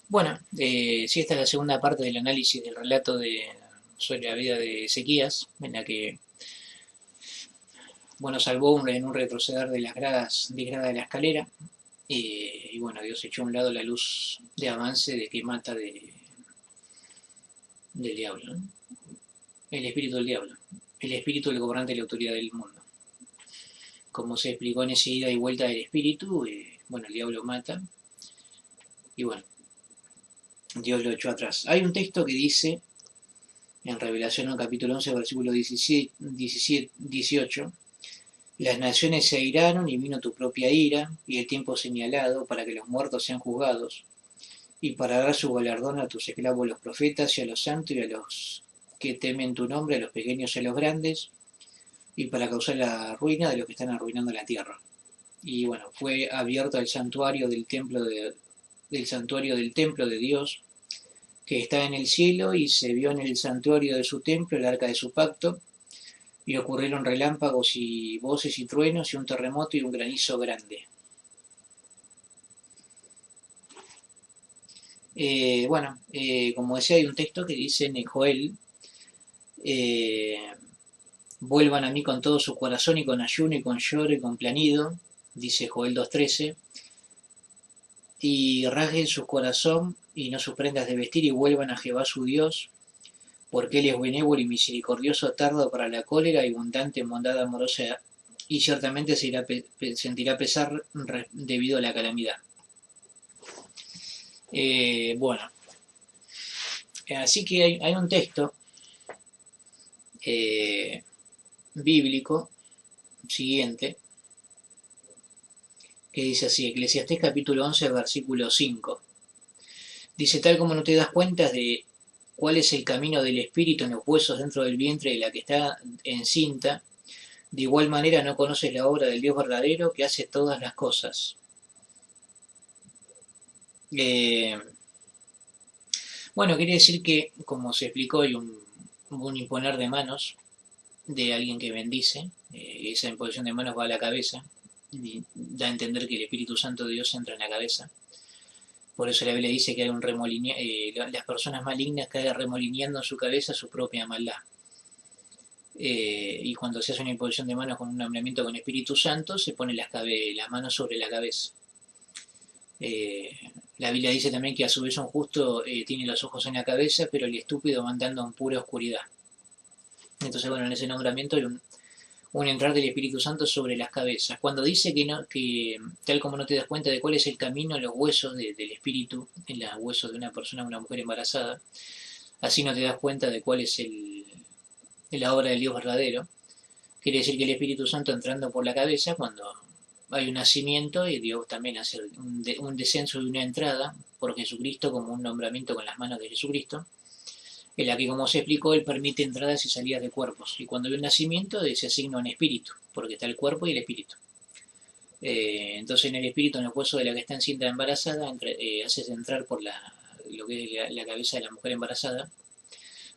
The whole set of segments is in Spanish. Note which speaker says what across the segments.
Speaker 1: Bueno, sí, esta es la segunda parte del análisis del relato sobre la vida de Ezequías, en la que, bueno, salvó en un retroceder de las gradas, de grada de la escalera, y bueno, Dios echó a un lado la luz de avance de que mata del diablo, ¿no? El espíritu del diablo, el espíritu del gobernante de la autoridad del mundo. Como se explicó en esa ida y vuelta del espíritu, bueno, el diablo mata, y bueno, Dios lo echó atrás. Hay un texto que dice, en Revelación capítulo 11, versículo 18, las naciones se airaron y vino tu propia ira y el tiempo señalado para que los muertos sean juzgados y para dar su galardón a tus esclavos los profetas y a los santos y a los que temen tu nombre, a los pequeños y a los grandes, y para causar la ruina de los que están arruinando la tierra. Y bueno, fue abierto el santuario del templo de Dios que está en el cielo, y se vio en el santuario de su templo el arca de su pacto, y ocurrieron relámpagos y voces y truenos y un terremoto y un granizo grande. Como decía, hay un texto que dice en Joel, eh, vuelvan a mí con todo su corazón y con ayuno y con lloro y con planido, dice Joel 2.13, y rasguen su corazón y no sus prendas de vestir y vuelvan a Jehová su Dios, porque él es benévolo y misericordioso, tardo para la cólera y abundante en bondad amorosa, y ciertamente sentirá pesar debido a la calamidad. Bueno, así que hay un texto eh, bíblico siguiente que dice así, Eclesiastés capítulo 11, versículo 5. Dice, tal como no te das cuenta de cuál es el camino del espíritu en los huesos dentro del vientre de la que está encinta, de igual manera no conoces la obra del Dios verdadero que hace todas las cosas. Eh, bueno, quiere decir que, como se explicó, hay un imponer de manos de alguien que bendice, esa imposición de manos va a la cabeza, y da a entender que el Espíritu Santo de Dios entra en la cabeza. Por eso la Biblia dice que hay las personas malignas caen remolineando en su cabeza su propia maldad. Y cuando se hace una imposición de manos con un nombramiento con Espíritu Santo, se pone las manos sobre la cabeza. Eh, la Biblia dice también que a su vez un justo tiene los ojos en la cabeza, pero el estúpido va andando en pura oscuridad. Entonces, bueno, en ese nombramiento hay un entrar del Espíritu Santo sobre las cabezas. Cuando dice que, no, que tal como no te das cuenta de cuál es el camino en los huesos del Espíritu, en los huesos de una persona, una mujer embarazada, así no te das cuenta de cuál es la obra del Dios verdadero. Quiere decir que el Espíritu Santo entrando por la cabeza, cuando hay un nacimiento, y Dios también hace un descenso y una entrada por Jesucristo, como un nombramiento con las manos de Jesucristo, en la que, como se explicó, Él permite entradas y salidas de cuerpos. Y cuando hay un nacimiento, se asigna un espíritu, porque está el cuerpo y el espíritu. Entonces, en el espíritu, en el hueso de la que está encinta embarazada, haces entrar por lo que es la cabeza de la mujer embarazada,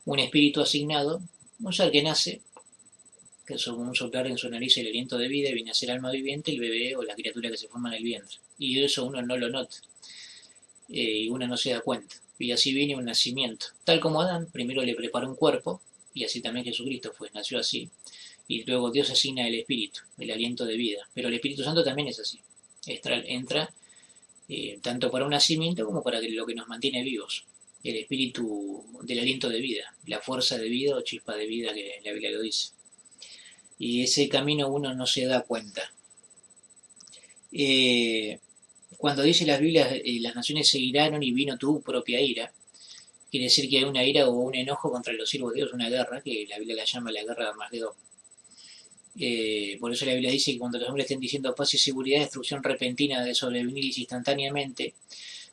Speaker 1: un espíritu asignado, un ser que nace, que es como un soplar en su nariz el aliento de vida, y viene a ser alma viviente, el bebé o la criatura que se forma en el vientre. Y eso uno no lo nota, y uno no se da cuenta. Y así viene un nacimiento. Tal como Adán, primero le prepara un cuerpo, y así también Jesucristo nació así. Y luego Dios asigna el espíritu, el aliento de vida. Pero el Espíritu Santo también es así. Entra tanto para un nacimiento como para lo que nos mantiene vivos. El espíritu del aliento de vida, la fuerza de vida o chispa de vida que la Biblia lo dice. Y ese camino uno no se da cuenta. Eh, Cuando dice las Biblias, las naciones se iraron y vino tu propia ira, quiere decir que hay una ira o un enojo contra los siervos de Dios, una guerra, que la Biblia la llama la guerra de Armagedón. Por eso la Biblia dice que cuando los hombres estén diciendo paz y seguridad, destrucción repentina de sobrevenir instantáneamente,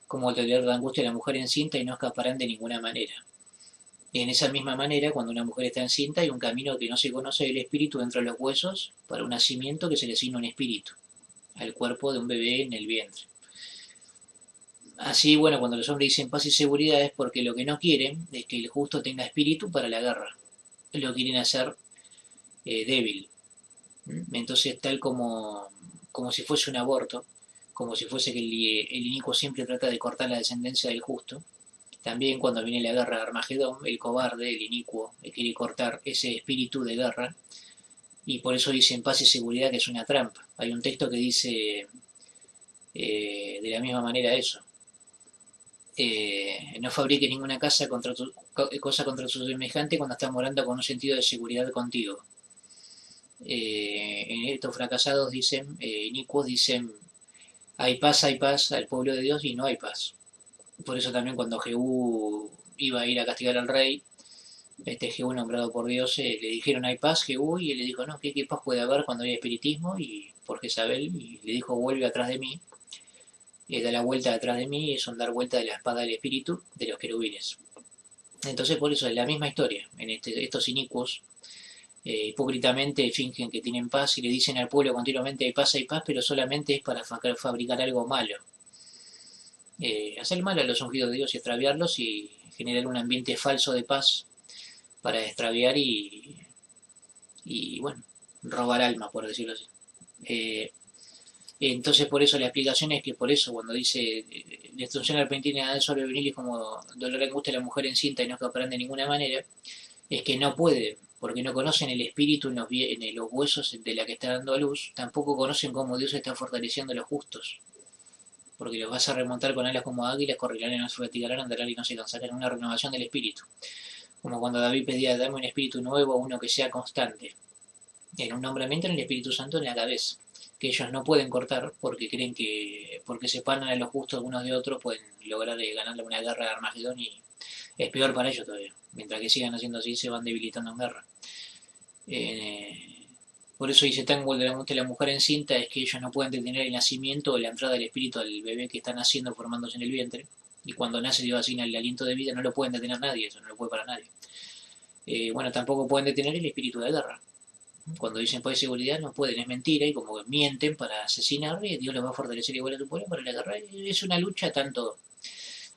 Speaker 1: como el dolor de angustia de la mujer encinta, y no escaparán de ninguna manera. Y en esa misma manera, cuando una mujer está encinta, hay un camino que no se conoce del espíritu dentro de los huesos para un nacimiento que se le asigna un espíritu al cuerpo de un bebé en el vientre. Así, bueno, cuando los hombres dicen paz y seguridad es porque lo que no quieren es que el justo tenga espíritu para la guerra. Lo quieren hacer débil. Entonces, tal como si fuese un aborto, como si fuese que el inicuo siempre trata de cortar la descendencia del justo. También cuando viene la guerra de Armagedón, el cobarde, el inicuo, quiere cortar ese espíritu de guerra, y por eso dice en paz y seguridad que es una trampa. Hay un texto que dice de la misma manera eso. No fabrique ninguna cosa contra su semejante cuando estás morando con un sentido de seguridad contigo. Estos fracasados dicen, inicuos dicen, hay paz al pueblo de Dios y no hay paz. Por eso también cuando Jehú iba a ir a castigar al rey, Jehú nombrado por Dios, le dijeron hay paz Jehú, y él le dijo no, ¿qué paz puede haber cuando hay espiritismo? Y por Jezabel, y le dijo vuelve atrás de mí, da la vuelta detrás de mí, y es un dar vuelta de la espada del espíritu de los querubines. Entonces por eso es la misma historia, en estos inicuos hipócritamente fingen que tienen paz y le dicen al pueblo continuamente hay paz, pero solamente es para fabricar algo malo. Hacer mal a los ungidos de Dios y extraviarlos y generar un ambiente falso de paz para extraviar y bueno, robar alma, por decirlo así. Entonces por eso la explicación es que por eso cuando dice destrucción repentina del sol venir es como dolor angustia a la mujer encinta y no escaparán de ninguna manera, es que no pueden, porque no conocen el espíritu en los huesos de la que está dando a luz, tampoco conocen cómo Dios está fortaleciendo a los justos, porque los vas a remontar con alas como águilas, correrán y no se fatigarán, andarán y no se cansarán, una renovación del espíritu. Como cuando David pedía, dame un espíritu nuevo, uno que sea constante. En un nombramiento en el Espíritu Santo en la cabeza, que ellos no pueden cortar porque creen que, porque separan a los justos unos de otros, pueden lograr ganarle una guerra de Armagedón y es peor para ellos todavía. Mientras que sigan haciendo así, se van debilitando en guerra. Por eso dice tan de la mujer encinta, es que ellos no pueden detener el nacimiento o la entrada del espíritu al bebé que está naciendo, formándose en el vientre. Y cuando nace Dios asigna el aliento de vida, no lo pueden detener nadie, eso no lo puede para nadie. Bueno, tampoco pueden detener el espíritu de guerra. Cuando dicen paz y seguridad no pueden, es mentira, y como mienten para asesinar, y Dios los va a fortalecer igual a tu pueblo para la guerra. Es una lucha tanto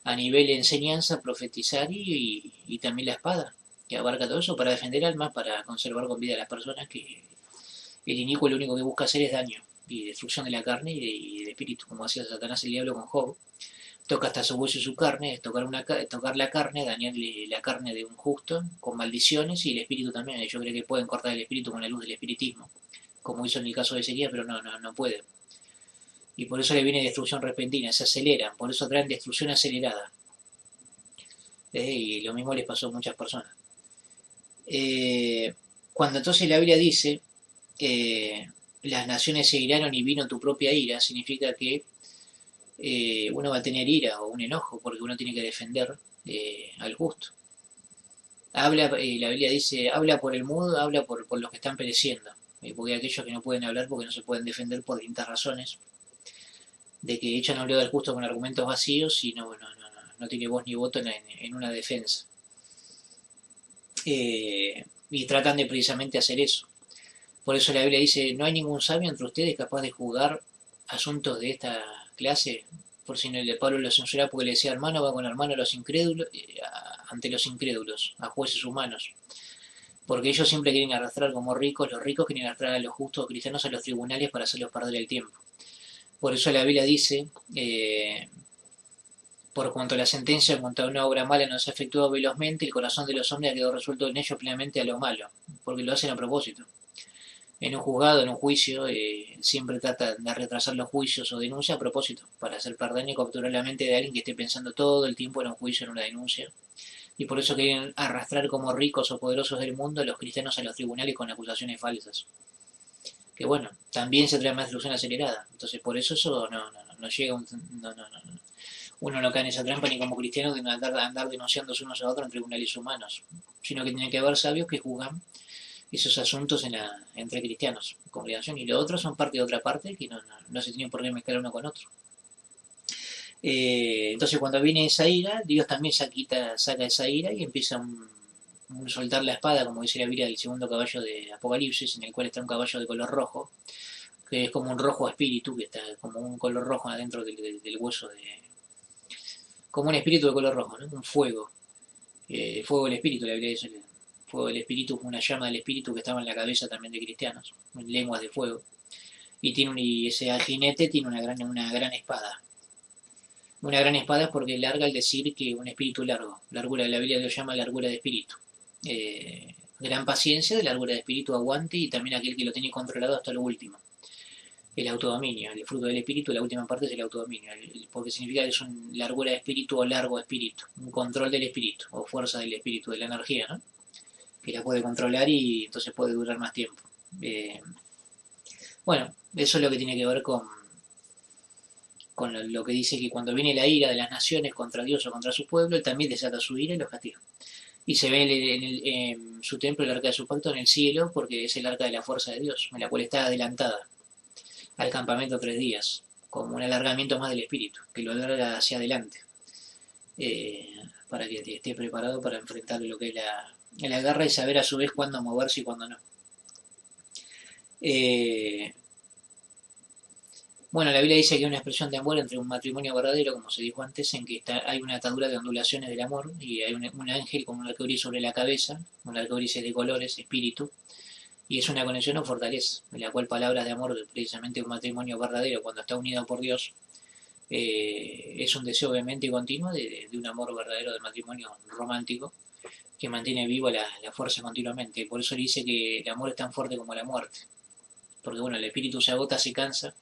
Speaker 1: a nivel enseñanza, profetizar y también la espada, que abarca todo eso para defender almas, para conservar con vida a las personas, que el inicuo lo único que busca hacer es daño y destrucción de la carne y del espíritu, como hacía Satanás el diablo con Job. Toca hasta su hueso y su carne, es tocar la carne, dañarle la carne de un justo con maldiciones y el espíritu también. Yo creo que pueden cortar el espíritu con la luz del espiritismo, como hizo en el caso de Ezequiel, pero no pueden. Y por eso le viene destrucción repentina, se aceleran, por eso traen destrucción acelerada. Y lo mismo les pasó a muchas personas. Cuando entonces la Biblia dice, las naciones se iraron y vino tu propia ira, significa que uno va a tener ira o un enojo porque uno tiene que defender al justo. La Biblia dice, habla por el mudo, habla por los que están pereciendo, porque hay aquellos que no pueden hablar porque no se pueden defender por distintas razones, de que echan a un lado al justo con argumentos vacíos y no tiene voz ni voto en una defensa. Y tratan de precisamente hacer eso. Por eso la Biblia dice, no hay ningún sabio entre ustedes capaz de juzgar asuntos de esta clase, por si no, el Pablo lo censura porque le decía hermano va con hermano a los incrédulos, ante los incrédulos, a jueces humanos. Porque ellos siempre quieren arrastrar como ricos, los ricos quieren arrastrar a los justos cristianos a los tribunales para hacerlos perder el tiempo. Por eso la Biblia dice, por cuanto la sentencia en cuanto a una obra mala no se efectúa velozmente, el corazón de los hombres ha quedado resuelto en ellos plenamente a lo malo, porque lo hacen a propósito. En un juzgado, en un juicio, siempre trata de retrasar los juicios o denuncias a propósito, para hacer perder y capturar la mente de alguien que esté pensando todo el tiempo en un juicio, en una denuncia. Y por eso quieren arrastrar como ricos o poderosos del mundo a los cristianos a los tribunales con acusaciones falsas. Que bueno, también se trae más destrucción acelerada. Entonces por eso no llega, uno no cae en esa trampa ni como cristiano de andar denunciándose unos a otros en tribunales humanos, sino que tiene que haber sabios que juzgan esos asuntos entre cristianos, congregación, y los otros son parte de otra parte que no se tienen por qué mezclar uno con otro. Entonces cuando viene esa ira, Dios también saca esa ira y empieza a soltar la espada, como dice la Biblia del segundo caballo de Apocalipsis, en el cual está un caballo de color rojo, que es como un rojo espíritu, que está como un color rojo adentro del hueso, como un espíritu de color rojo, ¿no? Un fuego. Fuego del espíritu, la Biblia dice. El fuego del espíritu, una llama del espíritu que estaba en la cabeza también de cristianos, lenguas de fuego. y ese jinete tiene una gran espada. Una gran espada es porque larga al decir que un espíritu largo. Largura de la Biblia lo llama largura de espíritu. Gran paciencia, largura de espíritu, aguante y también aquel que lo tiene controlado hasta lo último. El autodominio, el fruto del espíritu, la última parte es el autodominio, porque significa que es una largura de espíritu o largo espíritu, un control del espíritu o fuerza del espíritu, de la energía, ¿no? Que la puede controlar y entonces puede durar más tiempo. Eh, bueno, eso es lo que tiene que ver con lo que dice que cuando viene la ira de las naciones contra Dios o contra su pueblo, él también desata su ira y los castiga. Y se ve en su templo el arca de su pacto en el cielo, porque es el arca de la fuerza de Dios, en la cual está adelantada al campamento 3 días, como un alargamiento más del espíritu, que lo alarga hacia adelante, eh, para que esté preparado para enfrentar lo que es la guerra y saber a su vez cuándo moverse y cuándo no. Eh, Bueno, la Biblia dice que hay una expresión de amor entre un matrimonio verdadero, como se dijo antes, en que hay una atadura de ondulaciones del amor y hay un ángel con un arcoíris sobre la cabeza, un arcoíris de colores, espíritu, y es una conexión o fortaleza, en la cual palabras de amor, precisamente un matrimonio verdadero, cuando está unido por Dios, es un deseo obviamente y continuo de un amor verdadero, de matrimonio romántico, que mantiene vivo la fuerza continuamente. Por eso dice que el amor es tan fuerte como la muerte, porque bueno, el espíritu se agota, se cansa,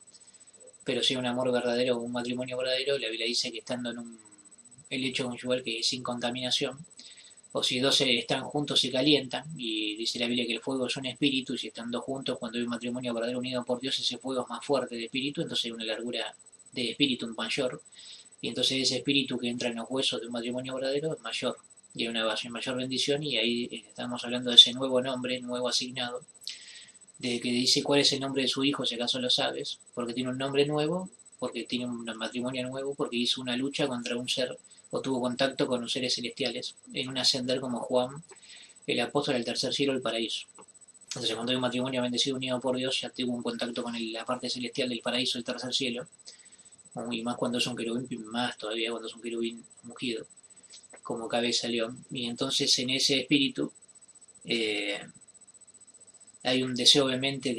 Speaker 1: pero si hay un amor verdadero, un matrimonio verdadero, la Biblia dice que estando en el hecho conyugal que es sin contaminación, o si dos están juntos se calientan, y dice la Biblia que el fuego es un espíritu, y si están dos juntos, cuando hay un matrimonio verdadero unido por Dios, ese fuego es más fuerte de espíritu, entonces hay una largura de espíritu mayor, y entonces ese espíritu que entra en los huesos de un matrimonio verdadero es mayor, y hay una mayor bendición, y ahí estamos hablando de ese nuevo nombre, nuevo asignado, de que dice cuál es el nombre de su hijo, si acaso lo sabes, porque tiene un nombre nuevo, porque tiene un matrimonio nuevo, porque hizo una lucha contra un ser o tuvo contacto con los seres celestiales en un ascender como Juan, el apóstol del tercer cielo, el paraíso. Entonces, cuando hay un matrimonio bendecido unido por Dios, ya tuvo un contacto con la parte celestial del paraíso, el tercer cielo, y más cuando es un querubín, más todavía cuando es un querubín ungido, como cabeza león. Y entonces, en ese espíritu, eh, hay un deseo obviamente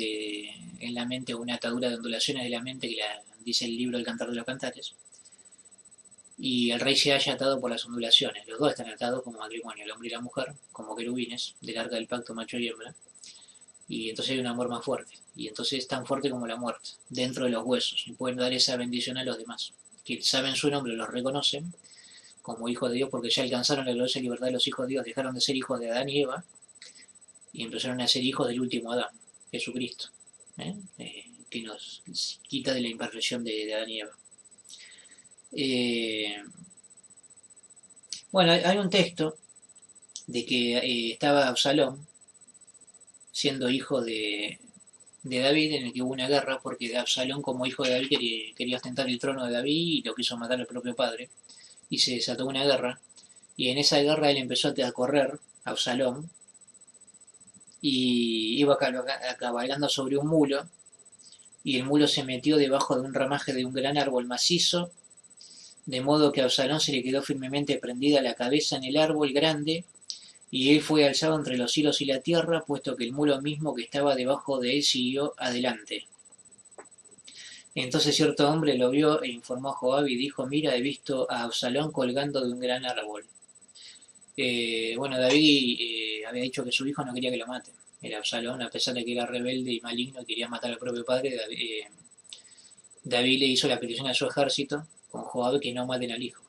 Speaker 1: en la mente, una atadura de ondulaciones de la mente que dice el libro del Cantar de los Cantares, y el rey se haya atado por las ondulaciones. Los dos están atados como matrimonio, el hombre y la mujer, como querubines, del arca del pacto macho y hembra, y entonces hay un amor más fuerte, y entonces es tan fuerte como la muerte, dentro de los huesos, y pueden dar esa bendición a los demás, que saben su nombre, los reconocen como hijos de Dios, porque ya alcanzaron la gloriosa libertad de los hijos de Dios, dejaron de ser hijos de Adán y Eva, y empezaron a ser hijos del último Adán, Jesucristo, que nos quita de la imperfección de Adán y Eva. Eh, bueno, hay un texto de que estaba Absalón siendo hijo de David, en el que hubo una guerra porque Absalón como hijo de David quería ostentar el trono de David y lo quiso matar el propio padre, y se desató una guerra, y en esa guerra él empezó a correr, Absalón, y iba cabalgando sobre un mulo, y el mulo se metió debajo de un ramaje de un gran árbol macizo, de modo que a Absalón se le quedó firmemente prendida la cabeza en el árbol grande, y él fue alzado entre los cielos y la tierra, puesto que el mulo mismo que estaba debajo de él siguió adelante. Entonces cierto hombre lo vio e informó a Joab y dijo, mira, he visto a Absalón colgando de un gran árbol. Bueno, David había dicho que su hijo no quería que lo maten. Era Absalón, a pesar de que era rebelde y maligno y quería matar al propio padre, David le hizo la petición a su ejército con Joab que no maten al hijo.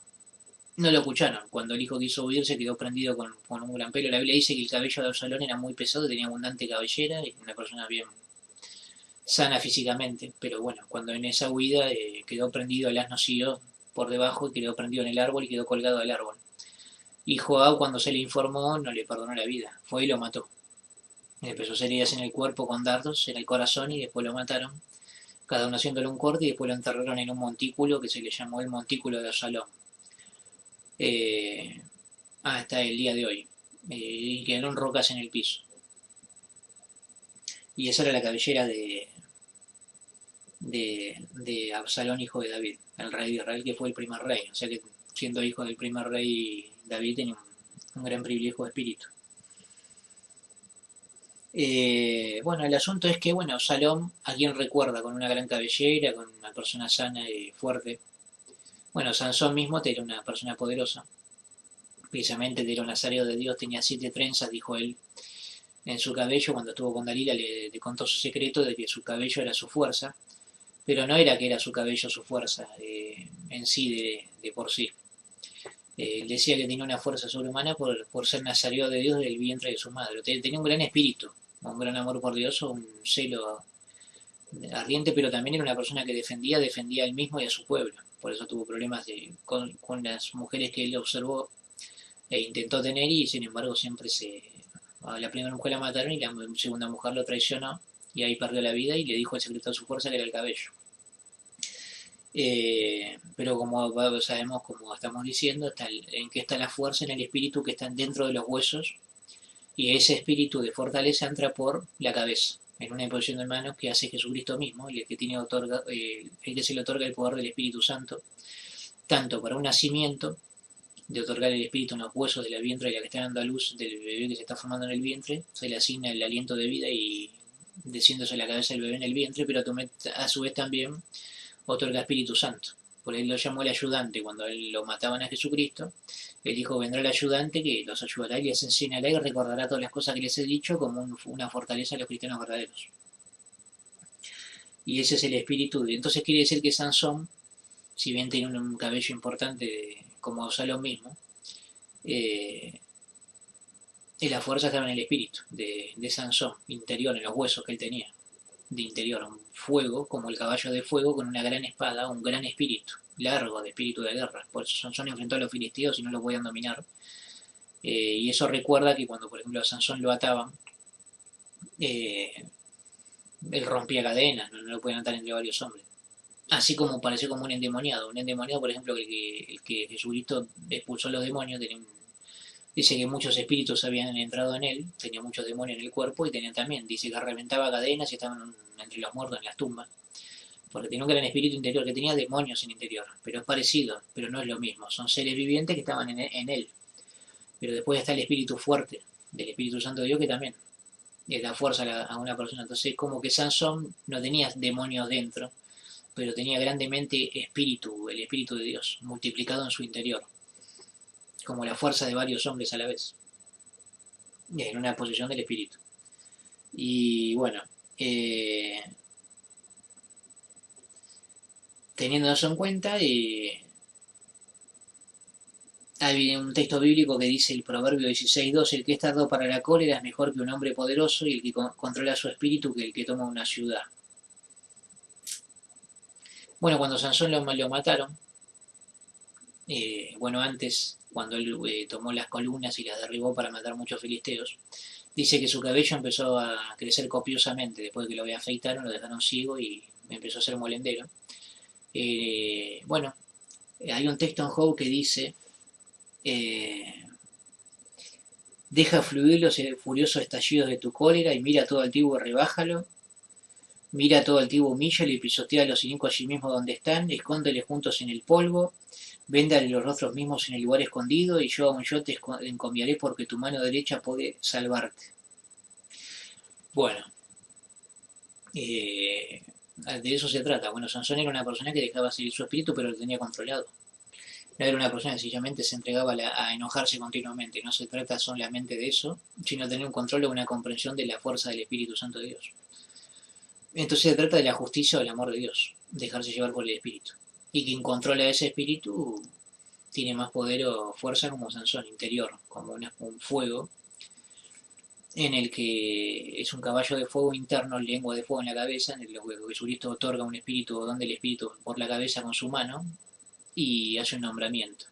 Speaker 1: No lo escucharon. Cuando el hijo quiso huir se quedó prendido con un gran pelo. La Biblia dice que el cabello de Absalón era muy pesado, tenía abundante cabellera y una persona bien sana físicamente. Pero bueno, cuando en esa huida quedó prendido, el asno siguió por debajo y quedó prendido en el árbol y quedó colgado del árbol. Y Joab, cuando se le informó, no le perdonó la vida. Fue y lo mató. Le empezó a hacer heridas en el cuerpo con dardos, en el corazón, y después lo mataron. Cada uno haciéndole un corte y después lo enterraron en un montículo que se le llamó el montículo de Absalón. Eh, Hasta el día de hoy. Y quedaron rocas en el piso. Y esa era la cabellera de Absalón, hijo de David, el rey de Israel, que fue el primer rey. O sea que siendo hijo del primer rey, David tenía un gran privilegio de espíritu. Bueno, el asunto es que, bueno, Salom, a quien recuerda con una gran cabellera, con una persona sana y fuerte. Bueno, Sansón mismo era una persona poderosa. Precisamente era un nazario de Dios, tenía 7 trenzas, dijo él, en su cabello. Cuando estuvo con Dalila le contó su secreto de que su cabello era su fuerza, pero no era que era su cabello su fuerza en sí, de por sí. Él decía que tenía una fuerza sobrehumana por ser nazario de Dios del vientre de su madre. Tenía un gran espíritu, un gran amor por Dios, un celo ardiente, pero también era una persona que defendía a él mismo y a su pueblo. Por eso tuvo problemas con las mujeres que él observó e intentó tener, y sin embargo siempre a la primera mujer la mataron y la segunda mujer lo traicionó, y ahí perdió la vida y le dijo el secreto de su fuerza, que era el cabello. Pero como sabemos, como estamos diciendo, en que está la fuerza, en el espíritu que está dentro de los huesos, y ese espíritu de fortaleza entra por la cabeza, en una imposición de manos que hace Jesucristo mismo, y el que, el que se le otorga el poder del Espíritu Santo, tanto para un nacimiento, de otorgar el espíritu en los huesos de la vientre de la que está dando a luz, del bebé que se está formando en el vientre, se le asigna el aliento de vida y desciéndose la cabeza del bebé en el vientre, pero a su vez también otorga Espíritu Santo. Por él lo llamó el ayudante. Cuando él lo mataban a Jesucristo, él dijo: vendrá el ayudante que los ayudará y les enseñará y recordará todas las cosas que les he dicho, como una fortaleza a los cristianos verdaderos. Y ese es el espíritu. Entonces quiere decir que Sansón, si bien tiene un cabello importante como Salomón mismo, eh, la fuerza estaba en el espíritu de Sansón, interior, en los huesos que él tenía, de interior, un fuego, como el caballo de fuego, con una gran espada, un gran espíritu, largo, de espíritu de guerra. Por eso Sansón enfrentó a los filisteos y no los podían dominar. Y eso recuerda que cuando, por ejemplo, a Sansón lo ataban, eh, él rompía cadenas, no lo podían atar entre varios hombres. Así como pareció como un endemoniado. Un endemoniado, por ejemplo, el que Jesucristo expulsó a los demonios, dice que muchos espíritus habían entrado en él, tenía muchos demonios en el cuerpo, y tenía también, dice que reventaba cadenas y estaban entre los muertos en las tumbas, porque tenía un gran espíritu interior, que tenía demonios en el interior, pero es parecido, pero no es lo mismo, son seres vivientes que estaban en él. Pero después está el espíritu fuerte, del Espíritu Santo de Dios, que también da fuerza a una persona. Entonces, como que Sansón no tenía demonios dentro, pero tenía grandemente espíritu, el espíritu de Dios, multiplicado en su interior, como la fuerza de varios hombres a la vez, en una posición del espíritu. Y bueno, eh, teniendo eso en cuenta, hay un texto bíblico que dice, el Proverbio 16:2: el que es tardo para la cólera es mejor que un hombre poderoso, y el que controla su espíritu que el que toma una ciudad. Bueno, cuando Sansón lo mataron, bueno, antes, cuando él tomó las columnas y las derribó para matar muchos filisteos, dice que su cabello empezó a crecer copiosamente. Después de que lo afeitaron, lo dejaron ciego y empezó a ser molendero. Bueno, hay un texto en Job que dice, eh, deja fluir los furiosos estallidos de tu cólera y mira todo altivo y rebájalo. Mira todo altivo, humíllalo y pisotea a los inicuos allí mismo donde están, escóndeles juntos en el polvo, véndale los rostros mismos en el lugar escondido, y yo aún yo te encomiaré, porque tu mano derecha puede salvarte. Bueno, de eso se trata. Bueno, Sansón era una persona que dejaba seguir su espíritu, pero lo tenía controlado. No era una persona que sencillamente se entregaba a enojarse continuamente. No se trata solamente de eso, sino de tener un control o una comprensión de la fuerza del Espíritu Santo de Dios. Entonces se trata de la justicia o el amor de Dios, dejarse llevar por el Espíritu. Y quien controla ese espíritu tiene más poder o fuerza, como Sansón, interior, como un fuego, en el que es un caballo de fuego interno, lengua de fuego en la cabeza, en el que Jesucristo otorga un espíritu o don del espíritu por la cabeza con su mano y hace un nombramiento.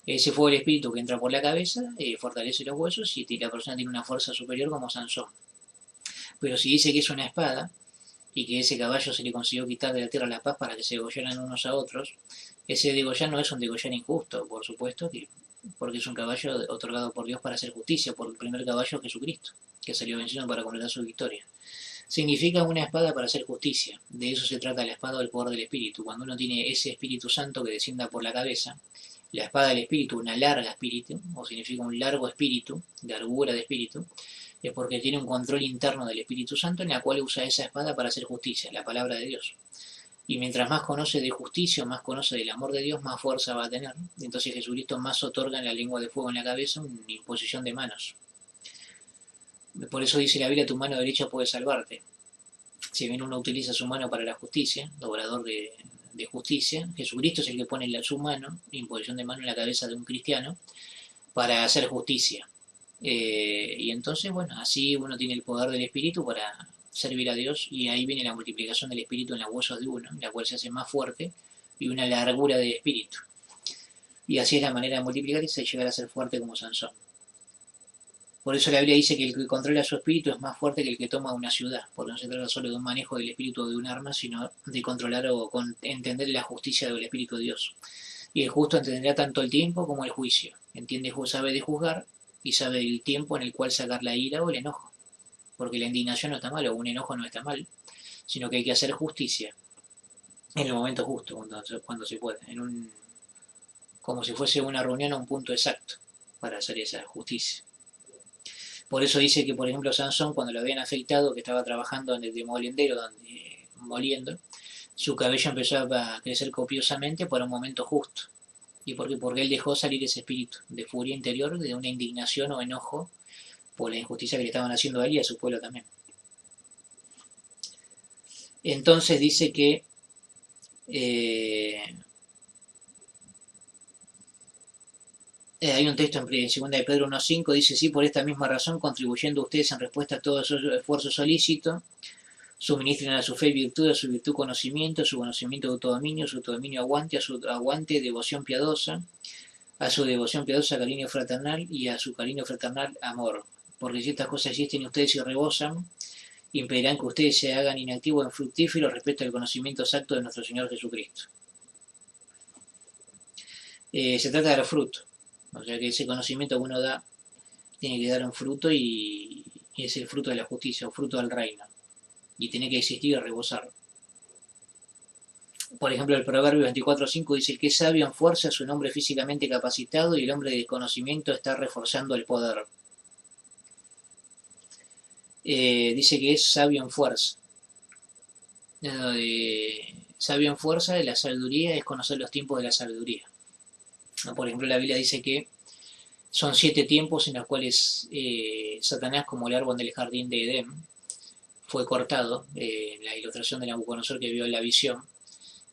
Speaker 1: Ese fuego del espíritu que entra por la cabeza fortalece los huesos, y la persona tiene una fuerza superior como Sansón. Pero si dice que es una espada, y que ese caballo se le consiguió quitar de la tierra la paz para que se degollaran unos a otros, ese degollar no es un degollar injusto, por supuesto, porque es un caballo otorgado por Dios para hacer justicia, por el primer caballo, Jesucristo, que salió vencido para completar su victoria. Significa una espada para hacer justicia. De eso se trata la espada del poder del Espíritu. Cuando uno tiene ese Espíritu Santo que descienda por la cabeza, la espada del Espíritu, una larga espíritu, o significa un largo espíritu, largura de espíritu, es porque tiene un control interno del Espíritu Santo en la cual usa esa espada para hacer justicia, la palabra de Dios. Y mientras más conoce de justicia, más conoce del amor de Dios, más fuerza va a tener. Entonces Jesucristo más otorga en la lengua de fuego en la cabeza una imposición de manos. Por eso dice la Biblia, tu mano derecha puede salvarte. Si bien uno utiliza su mano para la justicia, obrador de justicia, Jesucristo es el que pone su mano, imposición de mano en la cabeza de un cristiano, para hacer justicia. Y entonces, bueno, así uno tiene el poder del Espíritu para servir a Dios, y ahí viene la multiplicación del Espíritu en los huesos de uno, la cual se hace más fuerte y una largura de espíritu. Y así es la manera de multiplicar y se llegar a ser fuerte como Sansón. Por eso la Biblia dice que el que controla su espíritu es más fuerte que el que toma una ciudad, porque no se trata solo de un manejo del espíritu o de un arma, sino de controlar o entender la justicia del Espíritu de Dios. Y el justo entenderá tanto el tiempo como el juicio. Entiende, sabe de juzgar y sabe el tiempo en el cual sacar la ira o el enojo. Porque la indignación no está mal, o un enojo no está mal, sino que hay que hacer justicia en el momento justo, cuando se puede, como si fuese una reunión a un punto exacto para hacer esa justicia. Por eso dice que, por ejemplo, Sansón, cuando lo habían afeitado, que estaba trabajando en el demolendero, moliendo, su cabello empezó a crecer copiosamente por un momento justo. ¿Y por qué? Porque él dejó salir ese espíritu de furia interior, de una indignación o enojo por la injusticia que le estaban haciendo a él y a su pueblo también. Entonces dice que hay un texto en 2 de Pedro 1.5, dice: sí, por esta misma razón, contribuyendo ustedes en respuesta a todo su esfuerzo solícito, suministren a su fe virtud, a su virtud conocimiento, a su conocimiento autodominio, a su autodominio aguante, a su aguante devoción piadosa, a su devoción piadosa cariño fraternal y a su cariño fraternal amor. Porque si estas cosas existen y ustedes se rebosan, impedirán que ustedes se hagan inactivos en fructífero respecto al conocimiento exacto de nuestro Señor Jesucristo. Se trata de dar fruto, o sea que ese conocimiento que uno da tiene que dar un fruto y es el fruto de la justicia, o fruto del reino, y tiene que existir y rebosar. Por ejemplo, el Proverbio 24.5 dice: el que es sabio en fuerza es un hombre físicamente capacitado, y el hombre de conocimiento está reforzando el poder. Dice que es sabio en fuerza. Sabio en fuerza de la sabiduría es conocer los tiempos de la sabiduría. Por ejemplo, la Biblia dice que son 7 tiempos en los cuales Satanás, como el árbol del jardín de Edén, fue cortado, la ilustración de Nabucodonosor que vio en la visión,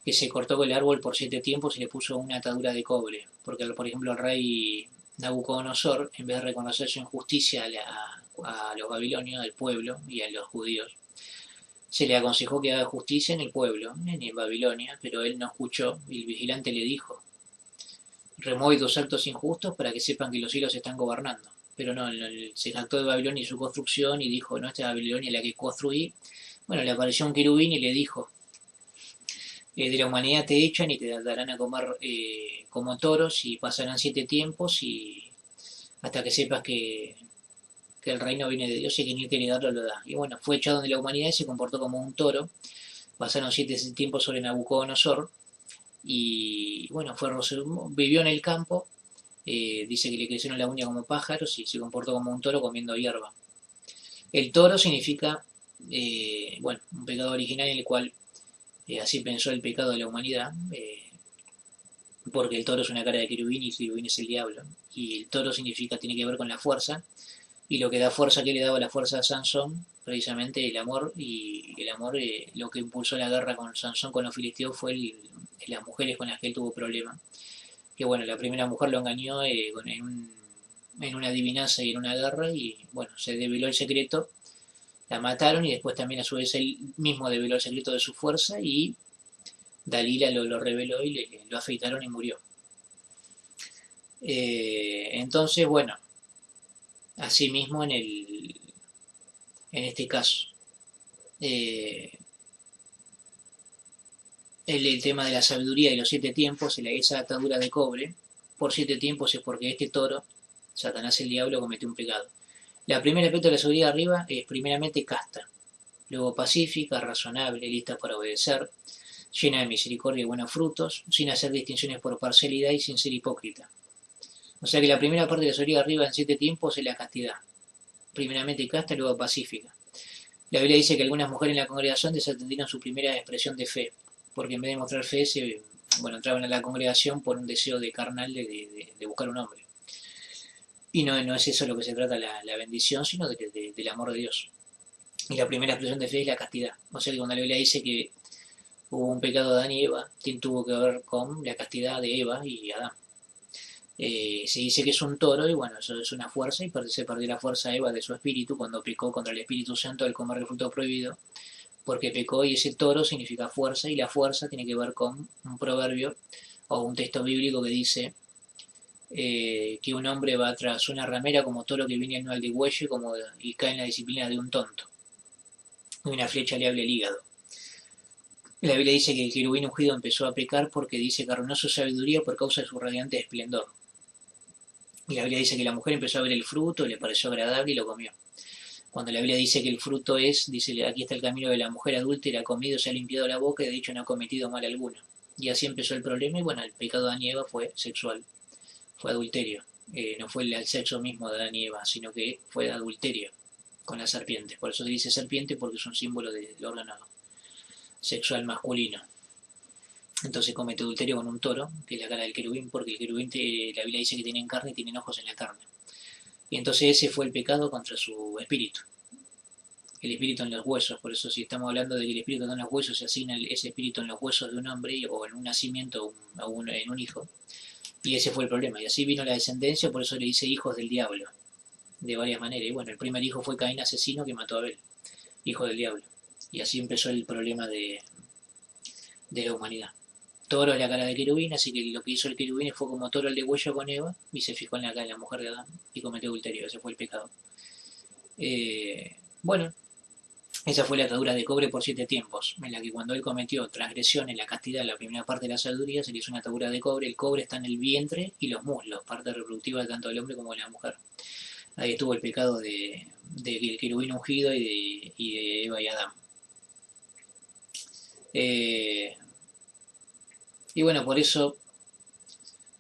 Speaker 1: que se cortó el árbol por 7 tiempos y le puso una atadura de cobre, porque por ejemplo el rey Nabucodonosor, en vez de reconocer su injusticia a los babilonios, al pueblo y a los judíos, se le aconsejó que haga justicia en el pueblo, en Babilonia, pero él no escuchó, y el vigilante le dijo: remueve tus actos injustos para que sepan que los cielos están gobernando. Pero no, se jactó de Babilonia y su construcción y dijo: no, esta Babilonia es la que construí. Bueno, le apareció un querubín y le dijo: de la humanidad te echan y te darán a comer como toros, y pasarán 7 tiempos y hasta que sepas que el reino viene de Dios y que ni quiere darlo lo da. Y bueno, fue echado de la humanidad y se comportó como un toro. Pasaron 7 tiempos sobre Nabucodonosor y bueno, vivió en el campo. Dice que le crecieron las uñas como pájaros y se comportó como un toro comiendo hierba. El toro significa, bueno, un pecado original en el cual así pensó el pecado de la humanidad, porque el toro es una cara de querubín y querubín es el diablo. Y el toro significa, tiene que ver con la fuerza, y lo que da fuerza, que le daba la fuerza a Sansón, precisamente el amor, y el amor, lo que impulsó la guerra con Sansón con los filisteos fue las mujeres con las que él tuvo problemas. Que bueno, la primera mujer lo engañó en una adivinanza y en una guerra, y bueno, se develó el secreto, la mataron, y después también a su vez él mismo develó el secreto de su fuerza, y Dalila lo reveló y lo afeitaron y murió. Entonces, bueno, así mismo en este caso, el tema de la sabiduría y los 7 tiempos, esa atadura de cobre por 7 tiempos, es porque este toro, Satanás el diablo, cometió un pecado. La primera aspecto de la sabiduría de arriba es primeramente casta, luego pacífica, razonable, lista para obedecer, llena de misericordia y buenos frutos, sin hacer distinciones por parcialidad y sin ser hipócrita. O sea que la primera parte de la sabiduría de arriba en 7 tiempos es la castidad. primeramente casta, luego pacífica. La Biblia dice que algunas mujeres en la congregación desatendieron su primera expresión de fe, porque en vez de mostrar fe, entraban a la congregación por un deseo de carnal de buscar un hombre. Y no es eso lo que se trata la bendición, sino del amor de Dios. Y la primera expresión de fe es la castidad. O sea que cuando la Biblia dice que hubo un pecado de Adán y Eva, tuvo que ver con la castidad de Eva y Adán. Se dice que es un toro y bueno, eso es una fuerza y se perdió la fuerza Eva de su espíritu cuando pecó contra el Espíritu Santo al comer el fruto prohibido, porque pecó y ese toro significa fuerza y la fuerza tiene que ver con un proverbio o un texto bíblico que dice que un hombre va tras una ramera como toro que viene al degüello y cae en la disciplina de un tonto. Y una flecha le habla el hígado. La Biblia dice que el querubín ungido empezó a pecar porque dice que arruinó su sabiduría por causa de su radiante esplendor. Y la Biblia dice que la mujer empezó a ver el fruto, le pareció agradable y lo comió. Cuando la Biblia dice que el fruto dice, aquí está el camino de la mujer adúltera, ha comido, se ha limpiado la boca y de hecho no ha cometido mal alguno. Y así empezó el problema y bueno, el pecado de Adán y Eva fue sexual, fue adulterio. No fue el sexo mismo de Adán y Eva, sino que fue adulterio con la serpiente. Por eso se dice serpiente porque es un símbolo del órgano sexual masculino. Entonces comete adulterio con un toro, que es la cara del querubín, porque el querubín, la Biblia dice que tienen carne y tienen ojos en la carne. Y entonces ese fue el pecado contra su espíritu. El espíritu en los huesos, por eso si estamos hablando de que el espíritu está en los huesos, se asigna ese espíritu en los huesos de un hombre o en un nacimiento o en un hijo. Y ese fue el problema. Y así vino la descendencia, por eso le dice hijos del diablo, de varias maneras. Y bueno, el primer hijo fue Caín asesino que mató a Abel, hijo del diablo. Y así empezó el problema de la humanidad. Toro es la cara de querubín, así que lo que hizo el querubín fue como toro el de huello con Eva y se fijó en la cara de la mujer de Adán y cometió adulterio, ese fue el pecado. Bueno, esa fue la atadura de cobre por 7 tiempos, en la que cuando él cometió transgresión en la castidad, la primera parte de la sabiduría, se le hizo una atadura de cobre. El cobre está en el vientre y los muslos, parte reproductiva tanto del hombre como de la mujer. Ahí estuvo el pecado del querubín ungido y de Eva y Adán. Y bueno, por eso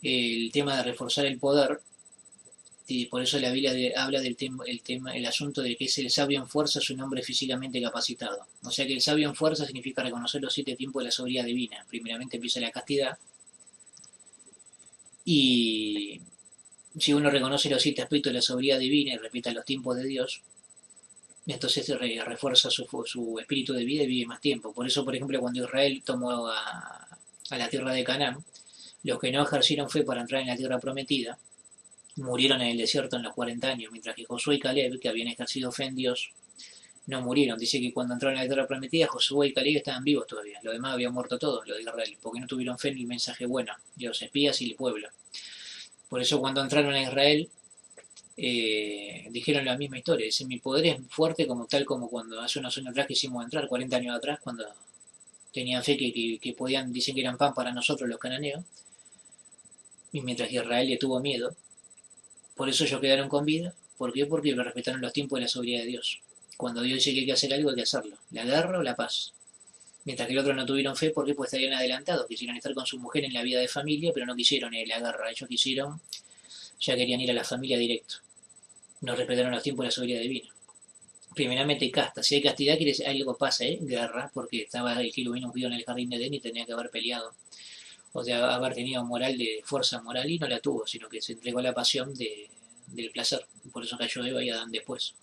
Speaker 1: el tema de reforzar el poder, y por eso la Biblia habla del el asunto de que es el sabio en fuerza, es un hombre físicamente capacitado. O sea que el sabio en fuerza significa reconocer los 7 tiempos de la sobriedad divina. Primeramente empieza la castidad, y si uno reconoce los 7 aspectos de la sobriedad divina y respeta los tiempos de Dios, entonces refuerza su espíritu de vida y vive más tiempo. Por eso, por ejemplo, cuando Israel tomó a la tierra de Canaán, los que no ejercieron fe para entrar en la tierra prometida, murieron en el desierto en los 40 años, mientras que Josué y Caleb, que habían ejercido fe en Dios, no murieron. Dice que cuando entraron en la tierra prometida, Josué y Caleb estaban vivos todavía. Los demás habían muerto todos, los de Israel, porque no tuvieron fe en el mensaje bueno de los espías y el pueblo. Por eso cuando entraron a Israel, dijeron la misma historia. Dice, mi poder es fuerte tal como cuando hace unos años atrás quisimos entrar, 40 años atrás, cuando tenían fe que podían, dicen que eran pan para nosotros los cananeos, y mientras que Israel le tuvo miedo. Por eso ellos quedaron con vida. ¿Por qué? Porque respetaron los tiempos de la sobriedad de Dios. Cuando Dios dice que hay que hacer algo, hay que hacerlo. La guerra o la paz. Mientras que los otros no tuvieron fe, ¿por qué? Pues estarían adelantados. Quisieron estar con su mujer en la vida de familia, pero no quisieron la guerra. Ellos ya querían ir a la familia directo. No respetaron los tiempos de la sobriedad divina. Primeramente casta. Si hay castidad, quiere decir algo pasa, guerra, porque estaba el querubín ungido en el jardín de Edén y tenía que haber peleado. O sea, haber tenido fuerza moral y no la tuvo, sino que se entregó a la pasión del placer. Por eso cayó Eva y Adán después.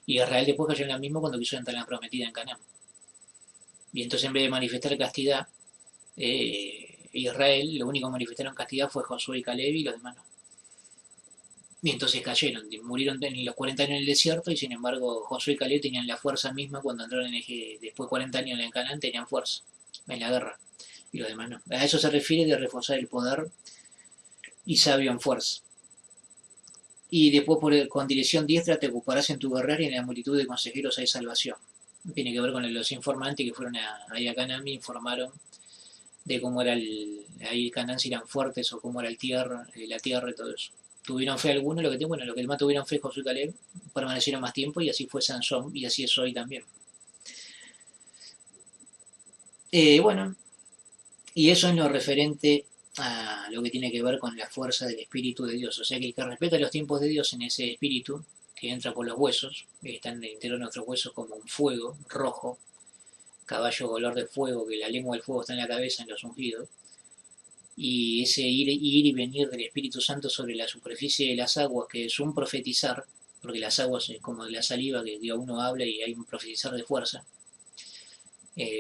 Speaker 1: Y Israel después cayó en la misma cuando quiso entrar en la prometida en Canaán. Y entonces en vez de manifestar castidad, Israel, lo único que manifestaron castidad fue Josué y Caleb y los demás no. Y entonces cayeron, murieron en los 40 años en el desierto y sin embargo Josué y Caleb tenían la fuerza misma cuando entraron después de 40 años en Canaán, tenían fuerza en la guerra. Y los demás no. A eso se refiere de reforzar el poder y sabio en fuerza. Y después con dirección diestra te ocuparás en tu guerrero y en la multitud de consejeros hay salvación. Tiene que ver con los informantes que fueron ahí a Canaán y informaron de cómo era ahí Canaán, si eran fuertes o cómo era la tierra y todo eso. Tuvieron fe algunos, lo que más tuvieron fe Josué y Caleb, permanecieron más tiempo y así fue Sansón y así es hoy también. Bueno, y eso es lo referente a lo que tiene que ver con la fuerza del Espíritu de Dios. O sea que el que respeta los tiempos de Dios en ese Espíritu que entra por los huesos, está en el interior de nuestros huesos como un fuego rojo, caballo color de fuego, que la lengua del fuego está en la cabeza, en los ungidos, y ese ir y venir del Espíritu Santo sobre la superficie de las aguas, que es un profetizar, porque las aguas es como la saliva que uno habla y hay un profetizar de fuerza,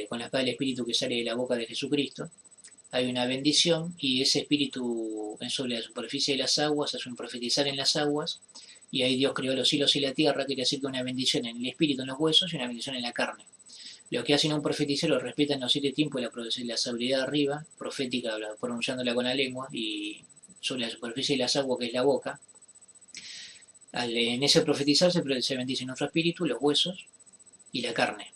Speaker 1: con la espada del Espíritu que sale de la boca de Jesucristo, hay una bendición y ese Espíritu sobre la superficie de las aguas hace un profetizar en las aguas, y ahí Dios creó los cielos y la tierra, quiere decir que una bendición en el Espíritu, en los huesos, y una bendición en la carne. Lo que hacen un profeticero respetan los 7 tiempos y la sabiduría de arriba, profética, pronunciándola con la lengua, y sobre la superficie de las aguas, que es la boca. En ese profetizar se bendice nuestro espíritu, los huesos y la carne.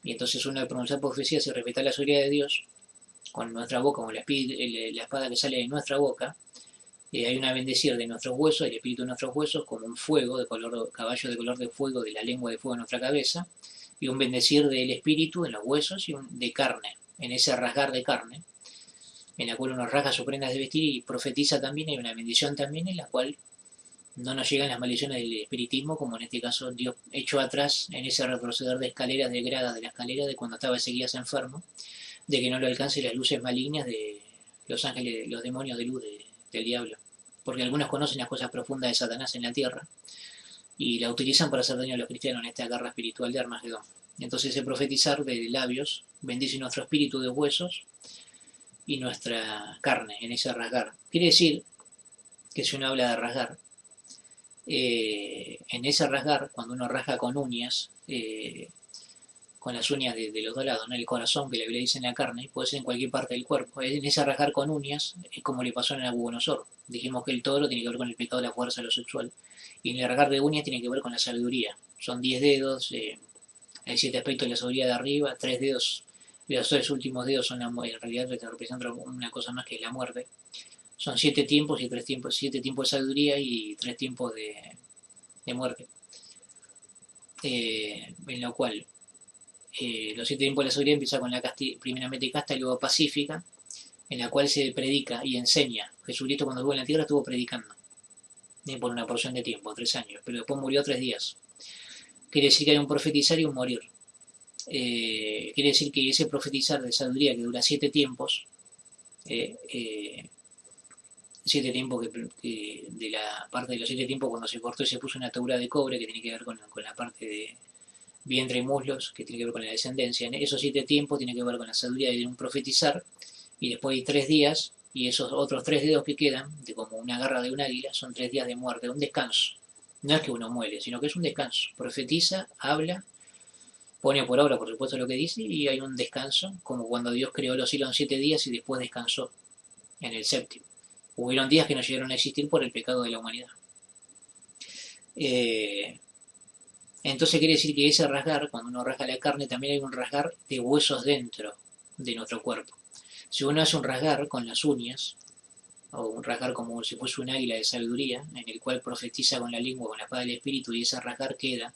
Speaker 1: Y entonces uno de pronunciar profecía se respeta la sabiduría de Dios con nuestra boca, con la espada que sale de nuestra boca. Hay una bendecir de nuestros huesos, el espíritu de nuestros huesos, como un fuego de color, caballo de color de fuego, de la lengua de fuego en nuestra cabeza, y un bendecir del espíritu en los huesos y un de carne, en ese rasgar de carne, en la cual uno rasga sus prendas de vestir y profetiza también, hay una bendición también en la cual no nos llegan las maldiciones del espiritismo, como en este caso Dios echó atrás en ese retroceder de escaleras, de gradas de la escalera, de cuando estaba Ezequías enfermo, de que no lo alcance las luces malignas de los ángeles, los demonios de luz del diablo. Porque algunos conocen las cosas profundas de Satanás en la tierra y la utilizan para hacer daño a los cristianos en esta guerra espiritual de Armagedón. Entonces ese profetizar de labios bendice nuestro espíritu de huesos y nuestra carne en ese rasgar. Quiere decir que si uno habla de rasgar, en ese rasgar, cuando uno rasga con uñas, con las uñas de los dos lados, ¿no? El corazón, que la Biblia dice en la carne, puede ser en cualquier parte del cuerpo. En ese rasgar con uñas es como le pasó en Nabucodonosor. Dijimos que el toro tiene que ver con el pecado, la fuerza, lo sexual. Y en el rasgar de uñas tiene que ver con la sabiduría. Son 10 dedos, hay 7 aspectos de la sabiduría de arriba, 3 dedos, los 3 últimos dedos son en realidad representan una cosa más que es la muerte. Son 7 tiempos y 3 tiempos, 7 tiempos de sabiduría y 3 tiempos de muerte. En lo cual los 7 tiempos de la sabiduría empieza con la primeramente casta y luego pacífica, en la cual se predica y enseña. Jesucristo cuando estuvo en la tierra estuvo predicando, por una porción de tiempo, 3 años, pero después murió 3 días. Quiere decir que hay un profetizar y un morir. Quiere decir que ese profetizar de sabiduría que dura 7 tiempos, 7 tiempos de la parte de los 7 tiempos cuando se cortó y se puso una atadura de cobre que tiene que ver con la parte de vientre y muslos, que tiene que ver con la descendencia. En esos 7 tiempos tiene que ver con la sabiduría de un profetizar, y después hay 3 días, y esos otros 3 dedos que quedan, de como una garra de un águila, son 3 días de muerte, un descanso. No es que uno muere, sino que es un descanso. Profetiza, habla, pone por obra, por supuesto, lo que dice, y hay un descanso, como cuando Dios creó los cielos en 7 días y después descansó en el séptimo. Hubieron días que no llegaron a existir por el pecado de la humanidad. Entonces quiere decir que ese rasgar, cuando uno rasga la carne, también hay un rasgar de huesos dentro de nuestro cuerpo. Si uno hace un rasgar con las uñas, o un rasgar como si fuese un águila de sabiduría, en el cual profetiza con la lengua, con la espada del Espíritu, y ese rasgar queda.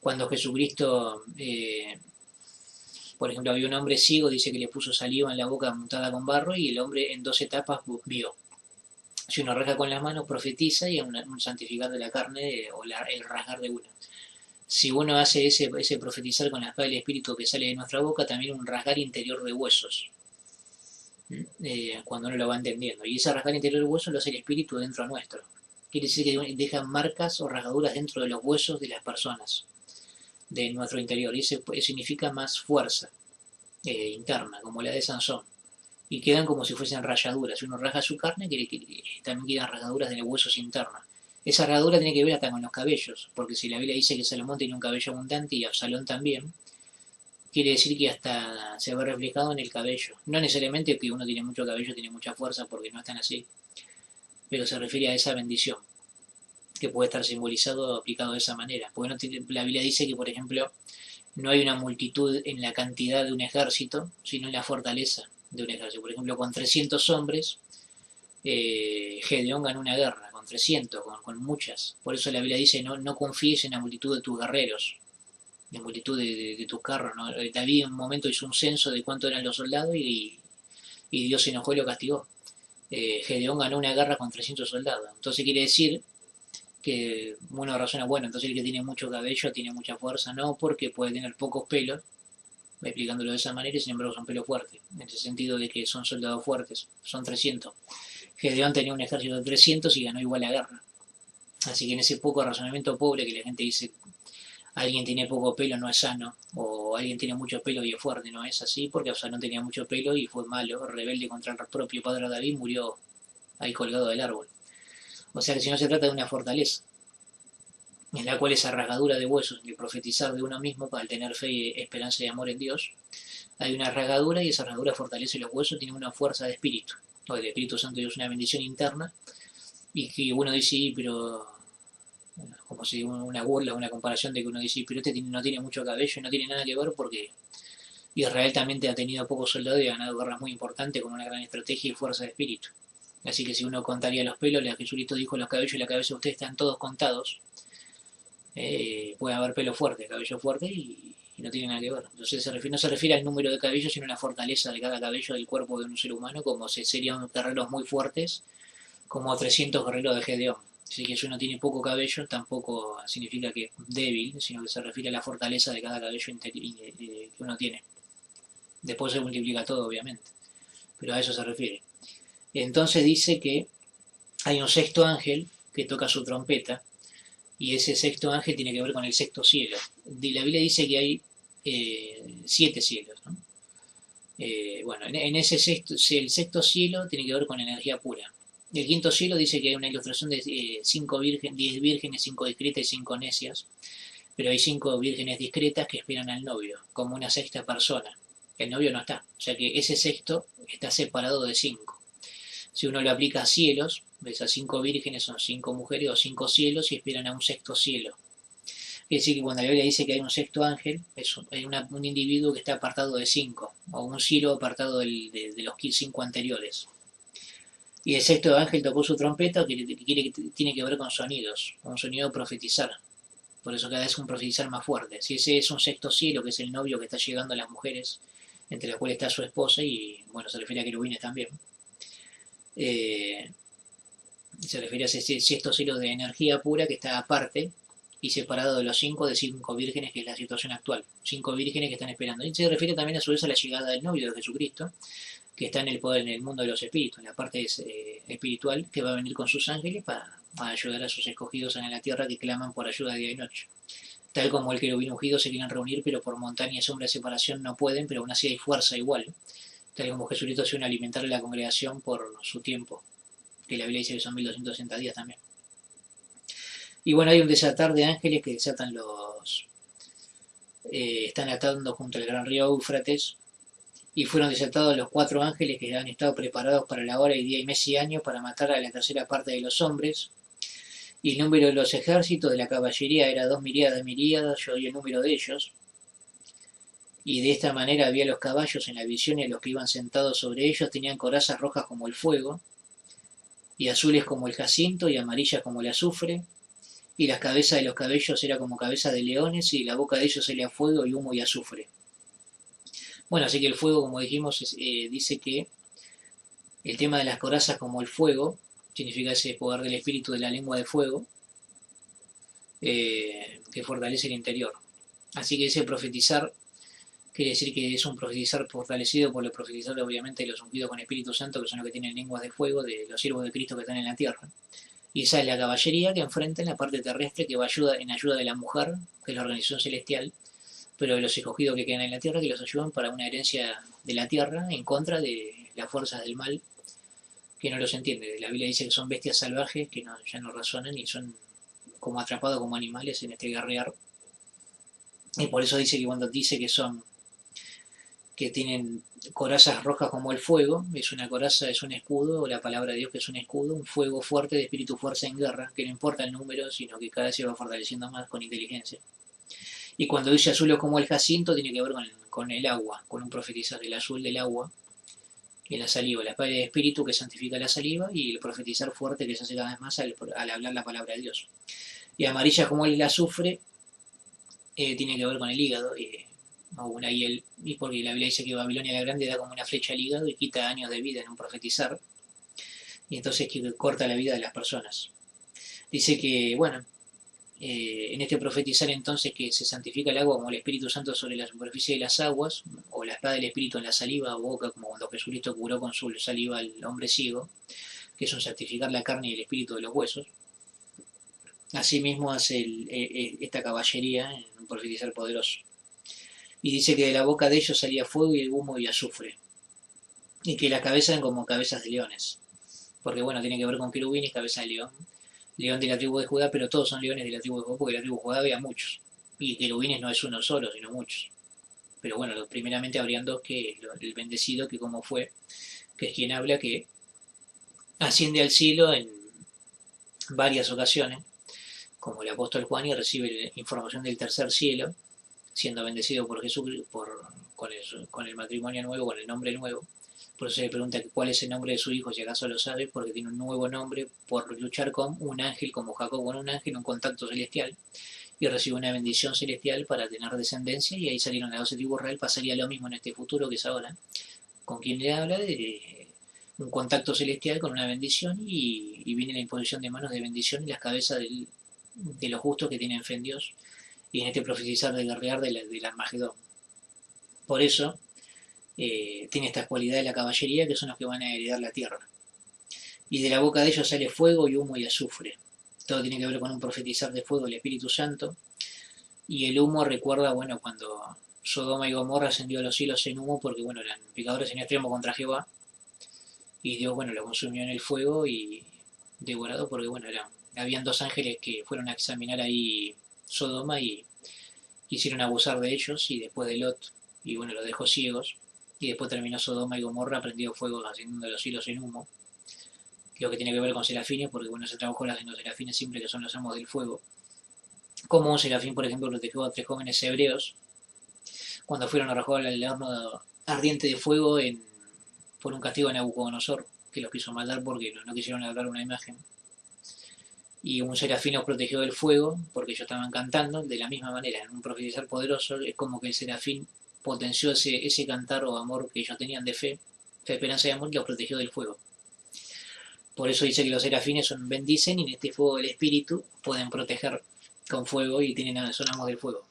Speaker 1: Cuando Jesucristo, por ejemplo, había un hombre ciego, dice que le puso saliva en la boca montada con barro, y el hombre en 2 etapas vio. Si uno rasga con las manos, profetiza y es un santificar de la carne o el rasgar de uno. Si uno hace ese profetizar con la espada del Espíritu que sale de nuestra boca, también un rasgar interior de huesos, cuando uno lo va entendiendo. Y ese rasgar interior de huesos lo hace el Espíritu dentro nuestro. Quiere decir que dejan marcas o rasgaduras dentro de los huesos de las personas, de nuestro interior. Y eso significa más fuerza interna, como la de Sansón. Y quedan como si fuesen rayaduras. Si uno rasga su carne, también quedan rasgaduras de los huesos internos. Esa rasgadura tiene que ver hasta con los cabellos, porque si la Biblia dice que Salomón tenía un cabello abundante y Absalón también, quiere decir que hasta se ve reflejado en el cabello. No necesariamente que uno tiene mucho cabello, tiene mucha fuerza, porque no es tan así, pero se refiere a esa bendición, que puede estar simbolizado o aplicado de esa manera. Porque la Biblia dice que, por ejemplo, no hay una multitud en la cantidad de un ejército, sino en la fortaleza de un ejército. Por ejemplo, con 300 hombres, Gedeón ganó una guerra, con 300, con muchas. Por eso la Biblia dice, no confíes en la multitud de tus guerreros, la multitud de tus carros, ¿no? David en un momento hizo un censo de cuánto eran los soldados y Dios se enojó y lo castigó. Gedeón ganó una guerra con 300 soldados. Entonces quiere decir que uno razona, bueno, entonces el que tiene mucho cabello tiene mucha fuerza, no, porque puede tener pocos pelos, explicándolo de esa manera, y sin embargo son pelos fuertes, en ese sentido de que son soldados fuertes, son 300. Gedeón tenía un ejército de 300 y ganó igual la guerra. Así que en ese poco razonamiento pobre que la gente dice, alguien tiene poco pelo no es sano, o alguien tiene mucho pelo y es fuerte, no es así, porque Absalón tenía mucho pelo y fue malo, rebelde contra el propio padre David, murió ahí colgado del árbol. O sea que si no se trata de una fortaleza, en la cual esa rasgadura de huesos de profetizar de uno mismo al tener fe, esperanza y amor en Dios, hay una rasgadura y esa rasgadura fortalece los huesos, tiene una fuerza de espíritu, o el Espíritu Santo es una bendición interna, y que uno dice, pero como si una burla, una comparación de que uno dice, pero este no tiene mucho cabello, no tiene nada que ver porque Israel también ha tenido pocos soldados y ha ganado guerras muy importantes con una gran estrategia y fuerza de espíritu. Así que si uno contaría los pelos, Jesucristo dijo, los cabellos y la cabeza de ustedes están todos contados, puede haber pelo fuerte, cabello fuerte y no tiene nada que ver. Entonces no se refiere al número de cabellos, sino a la fortaleza de cada cabello del cuerpo de un ser humano, como si serían guerreros muy fuertes, como 300 guerreros de Gedeón. Así que si uno tiene poco cabello, tampoco significa que es débil, sino que se refiere a la fortaleza de cada cabello que uno tiene. Después se multiplica todo, obviamente, pero a eso se refiere. Entonces dice que hay un sexto ángel que toca su trompeta, y ese sexto ángel tiene que ver con el sexto cielo. La Biblia dice que hay 7 cielos, ¿no? Bueno, en ese el sexto cielo tiene que ver con energía pura. El quinto cielo dice que hay una ilustración de 10 vírgenes, 5 discretas y 5 necias, pero hay 5 vírgenes discretas que esperan al novio, como una sexta persona. El novio no está, o sea que ese sexto está separado de 5. Si uno lo aplica a cielos, esas 5 vírgenes son 5 mujeres o 5 cielos y esperan a un sexto cielo. Es decir, que cuando la Biblia dice que hay un sexto ángel, hay un individuo que está apartado de 5, o un cielo apartado de los 5 anteriores. Y el sexto ángel tocó su trompeta, que tiene que ver con sonidos, un sonido de profetizar. Por eso cada vez es un profetizar más fuerte. Si ese es un sexto cielo, que es el novio que está llegando a las mujeres, entre las cuales está su esposa, y bueno, se refiere a querubines también. Se refiere a ese sexto cielo de energía pura que está aparte y separado de los 5 de 5 vírgenes, que es la situación actual. 5 vírgenes que están esperando. Y se refiere también a su vez a la llegada del novio de Jesucristo, que está en el poder, en el mundo de los espíritus, en la parte espiritual, que va a venir con sus ángeles para ayudar a sus escogidos en la tierra que claman por ayuda día y noche. Tal como el querubín ungido se quieren reunir, pero por montaña y sombra de separación no pueden, pero aún así hay fuerza igual. Tal como Jesucristo se une a alimentar a la congregación por su tiempo, que la Biblia dice que son 1260 días también. Y bueno, hay un desatar de ángeles que desatan están atando junto al gran río Éufrates, y fueron desatados los 4 ángeles que han estado preparados para la hora y día y mes y año para matar a la tercera parte de los hombres, y el número de los ejércitos de la caballería era 2 miríadas, yo oí el número de ellos, y de esta manera había los caballos en la visión, y los que iban sentados sobre ellos tenían corazas rojas como el fuego, y azules como el jacinto, y amarillas como el azufre, y las cabezas de los cabellos era como cabeza de leones, y la boca de ellos salía fuego y humo y azufre. Bueno, así que el fuego, como dijimos, dice que el tema de las corazas como el fuego, significa ese poder del espíritu de la lengua de fuego, que fortalece el interior. Así que ese profetizar quiere decir que es un profetizar fortalecido por el profetizar obviamente de los ungidos con Espíritu Santo, que son los que tienen lenguas de fuego, de los siervos de Cristo que están en la tierra. Y esa es la caballería que enfrenta en la parte terrestre, que va en ayuda de la mujer, que es la organización celestial, pero de los escogidos que quedan en la tierra, que los ayudan para una herencia de la tierra en contra de las fuerzas del mal, que no los entiende. La Biblia dice que son bestias salvajes, que ya no razonan y son como atrapados como animales en este guerrear. Y por eso dice que cuando dice que tienen corazas rojas como el fuego, es una coraza, es un escudo, o la palabra de Dios que es un escudo, un fuego fuerte de espíritu fuerza en guerra, que no importa el número, sino que cada vez se va fortaleciendo más con inteligencia. Y cuando dice azul como el jacinto, tiene que ver con el agua, con un profetizar, el azul del agua, y la saliva, la espada de espíritu que santifica la saliva, y el profetizar fuerte que se hace cada vez más al hablar la palabra de Dios. Y amarilla como el azufre, tiene que ver con el hígado, y porque la Biblia dice que Babilonia la Grande da como una flecha al hígado y quita años de vida en un profetizar, y entonces que corta la vida de las personas. Dice que, bueno, en este profetizar entonces que se santifica el agua como el Espíritu Santo sobre la superficie de las aguas, o la espada del Espíritu en la saliva o boca, como cuando Jesucristo curó con su saliva al hombre ciego, que es un santificar la carne y el espíritu de los huesos. Asimismo hace esta caballería en un profetizar poderoso. Y dice que de la boca de ellos salía fuego y el humo y azufre, y que las cabezas eran como cabezas de leones, porque bueno, tiene que ver con querubines, cabeza de león, león de la tribu de Judá, pero todos son leones de la tribu de Judá, porque la tribu de Judá había muchos, y querubines no es uno solo, sino muchos. Pero bueno, primeramente habrían dos, que el bendecido, que como fue, que es quien habla, que asciende al cielo en varias ocasiones, como el apóstol Juan, y recibe información del tercer cielo, siendo bendecido por Jesús con el matrimonio nuevo, con el nombre nuevo. Por eso se le pregunta cuál es el nombre de su hijo, si acaso lo sabe, porque tiene un nuevo nombre por luchar con un ángel, como Jacob con un ángel, un contacto celestial, y recibe una bendición celestial para tener descendencia, y ahí salieron las 12 tribus de Israel. Pasaría lo mismo en este futuro, que es ahora, con quien le habla de un contacto celestial con una bendición, y viene la imposición de manos de bendición y las cabezas de los justos que tienen fe en Dios, y en este profetizar de guerrear del Armagedón. Por eso tiene estas cualidades de la caballería, que son los que van a heredar la tierra. Y de la boca de ellos sale fuego y humo y azufre. Todo tiene que ver con un profetizar de fuego del Espíritu Santo. Y el humo recuerda, bueno, cuando Sodoma y Gomorra ascendió a los cielos en humo, porque bueno, eran pecadores en extremo contra Jehová, y Dios, bueno, lo consumió en el fuego y devorado, porque bueno, habían dos ángeles que fueron a examinar ahí Sodoma y quisieron abusar de ellos, y después de Lot, y bueno, los dejó ciegos, y después terminó Sodoma y Gomorra prendido fuego ascendiendo los cielos en humo, lo que tiene que ver con serafines, porque bueno, se trabajó las de los serafines siempre, que son los amos del fuego. Como un serafín, por ejemplo, protegió a 3 jóvenes hebreos cuando fueron arrojados al horno ardiente de fuego por un castigo de Nabucodonosor, que los quiso matar porque no quisieron adorar una imagen. Y un serafín los protegió del fuego porque ellos estaban cantando. De la misma manera, en un profetizar poderoso, es como que el serafín potenció ese cantar o amor que ellos tenían de fe, esperanza y amor, y los protegió del fuego. Por eso dice que los serafines bendicen, y en este fuego del espíritu pueden proteger con fuego, y son amos del fuego.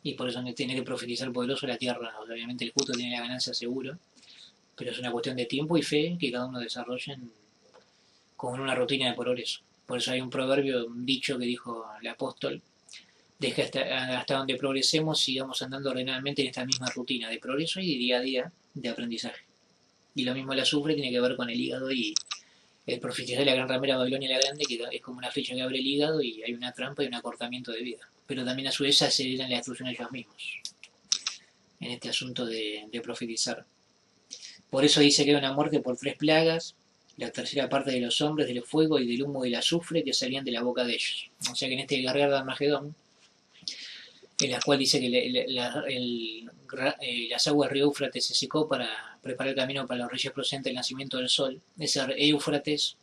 Speaker 1: Y por eso tiene que profetizar poderoso la tierra. Obviamente el justo tiene la ganancia seguro, pero es una cuestión de tiempo y fe que cada uno desarrollen con una rutina de progreso. Por eso hay un proverbio, un dicho que dijo el apóstol: deja hasta donde progresemos, sigamos andando ordenadamente en esta misma rutina de progreso y día a día de aprendizaje. Y lo mismo la azufre tiene que ver con el hígado, y el profetizar de la gran ramera Babilonia la Grande, que es como una flecha que abre el hígado, y hay una trampa y un acortamiento de vida. Pero también a su vez aceleran la destrucción de ellos mismos, en este asunto de profetizar. Por eso dice que hay una muerte por 3 plagas, la tercera parte de los hombres, del fuego y del humo y del azufre que salían de la boca de ellos. O sea que en este guerrero de Armagedón, en la cual dice que las aguas del río Éufrates se secó para preparar el camino para los reyes procedentes del nacimiento del sol. Ese Éufrates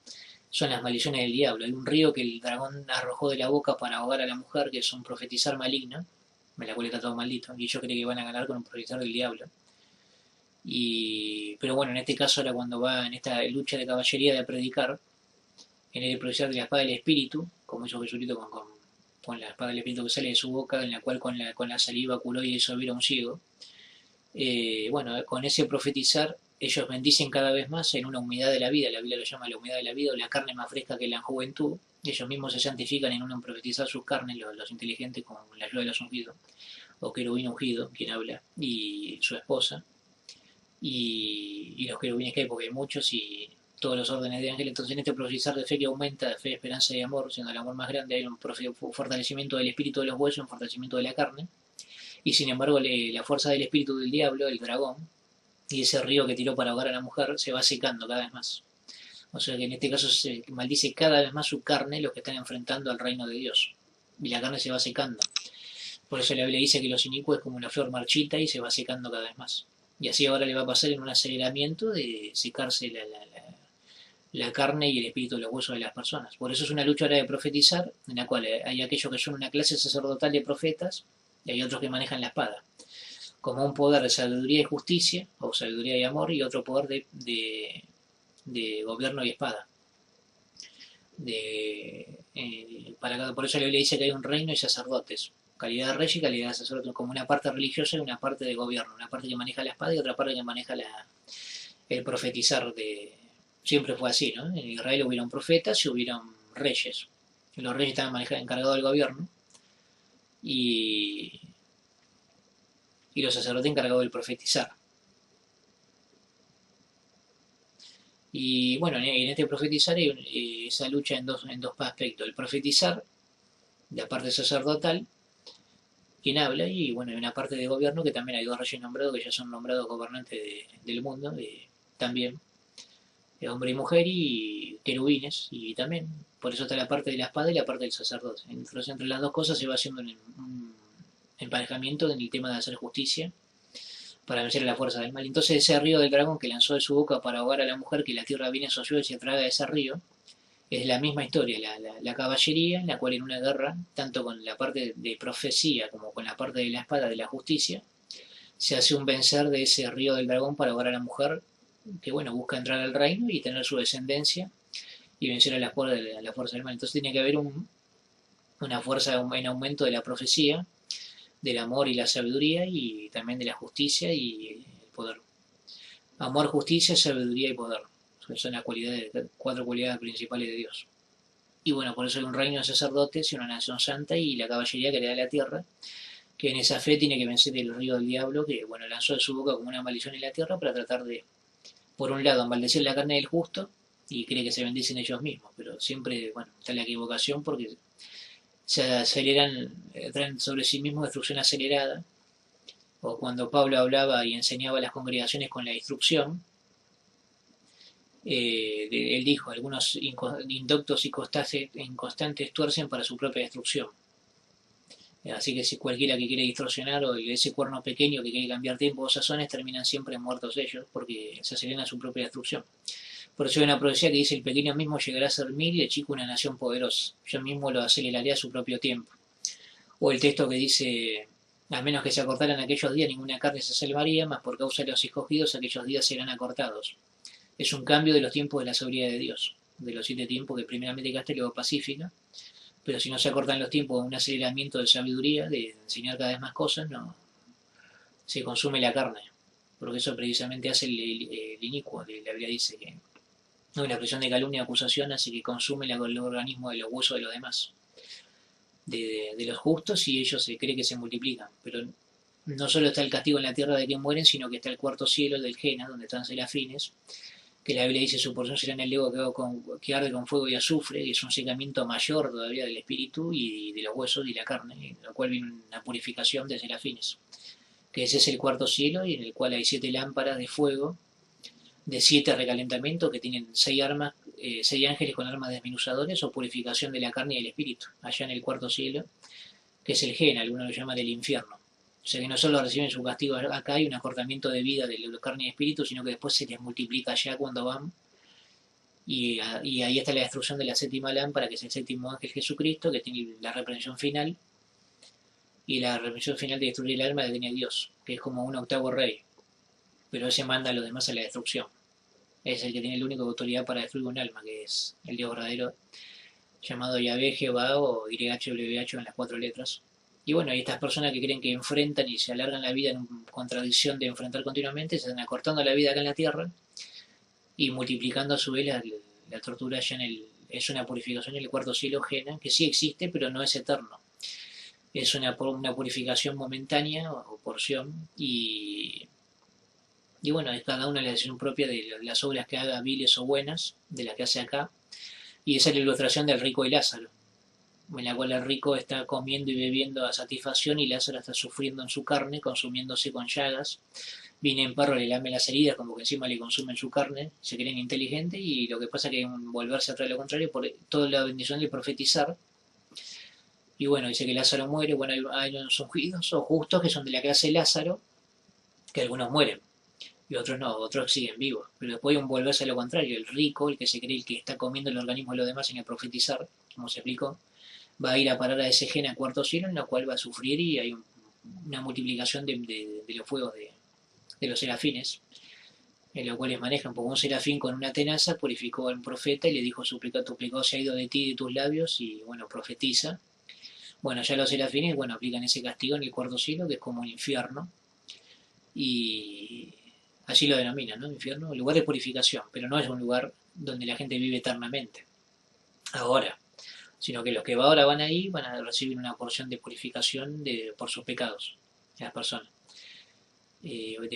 Speaker 1: son las maldiciones del diablo. Hay un río que el dragón arrojó de la boca para ahogar a la mujer, que es un profetizar maligno, en la cual está todo maldito, y ellos creen que van a ganar con un profetizar del diablo. Pero bueno, en este caso era cuando va en esta lucha de caballería de predicar, en el profetizar de la espada del espíritu, como hizo Jesucristo con la espada del espíritu que sale de su boca, en la cual con la saliva curó y hizo ver a un ciego. Bueno, con ese profetizar ellos bendicen cada vez más en una humedad de la vida. La Biblia lo llama la humedad de la vida, o la carne más fresca que la juventud. Ellos mismos se santifican en un profetizar sus carnes, los inteligentes, con la ayuda de los ungidos, o querubín ungido, quien habla, y su esposa, y los querubines que hay, porque hay muchos, y todos los órdenes de ángeles. Entonces en este profetizar de fe que aumenta, de fe, esperanza y amor, siendo el amor más grande, hay un fortalecimiento del espíritu de los huesos, un fortalecimiento de la carne. Y sin embargo la fuerza del espíritu del diablo, el dragón, y ese río que tiró para ahogar a la mujer, se va secando cada vez más. O sea que en este caso se maldice cada vez más su carne, los que están enfrentando al reino de Dios. Y la carne se va secando. Por eso la Biblia dice que los inicuos es como una flor marchita y se va secando cada vez más. Y así ahora le va a pasar en un aceleramiento de secarse la carne y el espíritu de los huesos de las personas. Por eso es una lucha ahora de profetizar, en la cual hay aquellos que son una clase sacerdotal de profetas, y hay otros que manejan la espada, como un poder de sabiduría y justicia, o sabiduría y amor, y otro poder de gobierno y espada. Por eso la Biblia dice que hay un reino y sacerdotes, calidad de rey y calidad de sacerdote, como una parte religiosa y una parte de gobierno, una parte que maneja la espada y otra parte que maneja el profetizar. Siempre fue así, ¿no? En Israel hubieron profetas y hubieron reyes. Los reyes estaban encargados del gobierno y, y los sacerdotes encargados del profetizar. Y bueno, en este profetizar hay esa lucha en dos aspectos. El profetizar, la parte sacerdotal, quien habla, y bueno, hay una parte de gobierno que también hay dos reyes nombrados que ya son nombrados gobernantes del mundo, también, de hombre y mujer y querubines, y también, por eso está la parte de la espada y la parte del sacerdote. Entre las dos cosas se va haciendo un emparejamiento en el tema de hacer justicia para vencer a la fuerza del mal. Entonces ese río del dragón que lanzó de su boca para ahogar a la mujer, que la tierra viene asoció y se traga de ese río, es la misma historia, la caballería, en la cual en una guerra, tanto con la parte de profecía como con la parte de la espada de la justicia, se hace un vencer de ese río del dragón para ahogar a la mujer, que bueno, busca entrar al reino y tener su descendencia y vencer a la fuerza del mal. Entonces tiene que haber una fuerza en aumento de la profecía, del amor y la sabiduría y también de la justicia y el poder. Amor, justicia, sabiduría y poder. Son las cuatro cualidades principales de Dios. Y bueno, por eso hay un reino de sacerdotes y una nación santa y la caballería que le da la tierra, que en esa fe tiene que vencer el río del diablo, que bueno, lanzó de su boca como una maldición en la tierra para tratar de, por un lado, maldecir la carne del justo y cree que se bendicen ellos mismos, pero siempre, bueno, está la equivocación porque se aceleran, traen sobre sí mismos destrucción acelerada, o cuando Pablo hablaba y enseñaba a las congregaciones con la instrucción, él dijo, algunos indoctos y inconstantes tuercen para su propia destrucción. Así que si cualquiera que quiere distorsionar o ese cuerno pequeño que quiere cambiar tiempo o sazones, terminan siempre muertos ellos, porque se aceleran a su propia destrucción. Por eso hay una profecía que dice, el pequeño mismo llegará a ser mil y el chico una nación poderosa. Yo mismo lo aceleraré a su propio tiempo. O el texto que dice, a menos que se acortaran aquellos días, ninguna carne se salvaría, mas por causa de los escogidos aquellos días serán acortados. Es un cambio de los tiempos de la sabiduría de Dios, de los 7 tiempos que primeramente gasta y luego pacifica, pero si no se acortan los tiempos de un aceleramiento de sabiduría, de enseñar cada vez más cosas, no se consume la carne, porque eso precisamente hace el inicuo, la Biblia dice que no hay una presión de calumnia y acusación, así que consume el organismo de los huesos de los demás, de los justos, y ellos se cree que se multiplican, pero no solo está el castigo en la tierra de que mueren, sino que está el cuarto cielo, el del Jena, donde están serafines, que la Biblia dice su porción será en el lago que arde con fuego y azufre, que es un secamiento mayor todavía del espíritu y de los huesos y la carne, en lo cual viene una purificación de serafines, que ese es el cuarto cielo y en el cual hay 7 lámparas de fuego, de 7 recalentamientos que tienen 6 ángeles con armas desmenuzadores o purificación de la carne y del espíritu, allá en el cuarto cielo, que es el Gena, algunos lo llaman del infierno. O sea que no solo reciben su castigo acá y un acortamiento de vida de la carne y espíritu, sino que después se les multiplica allá cuando van. Y ahí está la destrucción de la séptima lámpara, que es el séptimo ángel Jesucristo, que tiene la reprensión final. Y la reprensión final de destruir el alma la tiene Dios, que es como un octavo rey. Pero ese manda a los demás a la destrucción. Es el que tiene la única autoridad para destruir un alma, que es el Dios verdadero, llamado Yahvé, Jehová o YHWH en las 4 letras. Y bueno, hay estas personas que creen que enfrentan y se alargan la vida en contradicción de enfrentar continuamente, se están acortando la vida acá en la tierra y multiplicando a su vez la tortura ya es una purificación en el cuarto cielo Gena, que sí existe, pero no es eterno. Es una purificación momentánea o porción y bueno, es cada una la decisión propia de las obras que haga, viles o buenas, de las que hace acá. Y esa es la ilustración del rico y Lázaro, en la cual el rico está comiendo y bebiendo a satisfacción y Lázaro está sufriendo en su carne, consumiéndose con llagas. Viene en perro, le lame las heridas, como que encima le consumen su carne, se creen inteligentes y lo que pasa es que volverse atrás de lo contrario por toda la bendición de profetizar. Y bueno, dice que Lázaro muere, bueno, hay unos ungidos o justos que son de la clase de Lázaro, que algunos mueren y otros no, otros siguen vivos. Pero después hay un volverse a lo contrario, el rico, el que se cree el que está comiendo el organismo de los demás en el profetizar, como se explicó, va a ir a parar a ese gen a cuarto cielo, en la cual va a sufrir y hay una multiplicación de los fuegos de los serafines, en los cuales manejan, porque un serafín con una tenaza purificó a un profeta y le dijo, suplica, tu pecado se ha ido de ti y de tus labios, y bueno, profetiza. Bueno, ya los serafines, bueno, aplican ese castigo en el cuarto cielo, que es como un infierno, y así lo denominan, ¿no? Infierno, lugar de purificación, pero no es un lugar donde la gente vive eternamente, ahora, sino que los que ahora van ahí van a recibir una porción de purificación por sus pecados, las personas.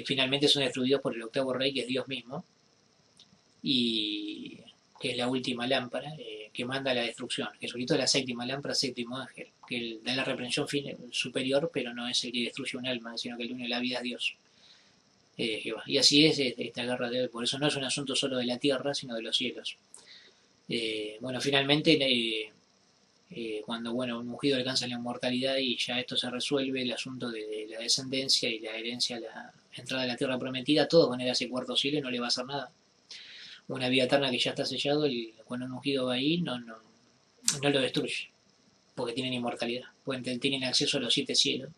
Speaker 1: Finalmente son destruidos por el octavo rey, que es Dios mismo, y que es la última lámpara que manda a la destrucción. Jesucristo es la séptima lámpara, séptimo ángel, que da la reprensión superior, pero no es el que destruye un alma, sino que el único de la vida es Dios. Jehová. Y así es esta guerra de hoy. Por eso no es un asunto solo de la tierra, sino de los cielos. Bueno, finalmente, cuando bueno, un ungido alcanza la inmortalidad y ya esto se resuelve, el asunto de la descendencia y la herencia, la entrada a la tierra prometida, todos van a ir a ese cuarto cielo y no le va a hacer nada. Una vida eterna que ya está sellado, y cuando un ungido va ahí, no lo destruye, porque tienen inmortalidad, porque tienen acceso a los siete cielos,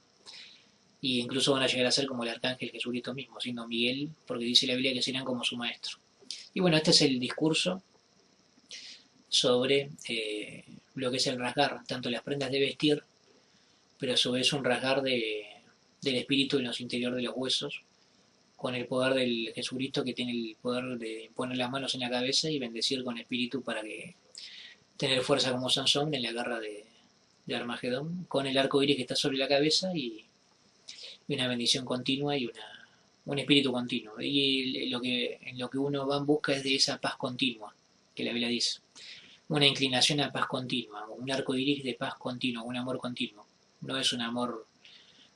Speaker 1: y incluso van a llegar a ser como el arcángel Jesucristo mismo, siendo Miguel, porque dice la Biblia que serán como su maestro. Y bueno, este es el discurso sobre lo que es el rasgar, tanto las prendas de vestir, pero a su vez un rasgar del espíritu en los interiores de los huesos, con el poder del Jesucristo, que tiene el poder de poner las manos en la cabeza y bendecir con espíritu para que tener fuerza como Sansón en la guerra de Armagedón, con el arco iris que está sobre la cabeza, y una bendición continua y un espíritu continuo. Y en lo que uno va en busca es de esa paz continua, que la Biblia dice. Una inclinación a paz continua, un arco iris de paz continua, un amor continuo. No es un amor.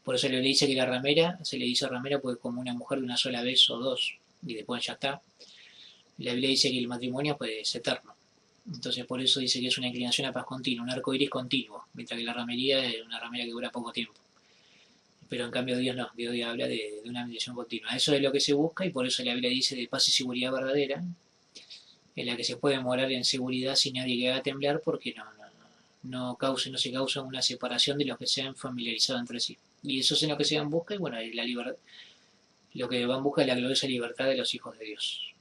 Speaker 1: Por eso le dice que la ramera, se le dice ramera porque como una mujer de una sola vez o dos, y después ya está. La Biblia dice que el matrimonio pues, es eterno. Entonces por eso dice que es una inclinación a paz continua, un arco iris continuo, mientras que la ramería es una ramera que dura poco tiempo. Pero en cambio Dios no, Dios habla de una bendición continua. Eso es lo que se busca, y por eso la Biblia dice de paz y seguridad verdadera, en la que se puede morar en seguridad sin nadie que haga temblar, porque no se causa una separación de los que se han familiarizado entre sí. Y eso es en lo que se va en busca, y bueno, la libertad, lo que va en busca es la gloriosa libertad de los hijos de Dios.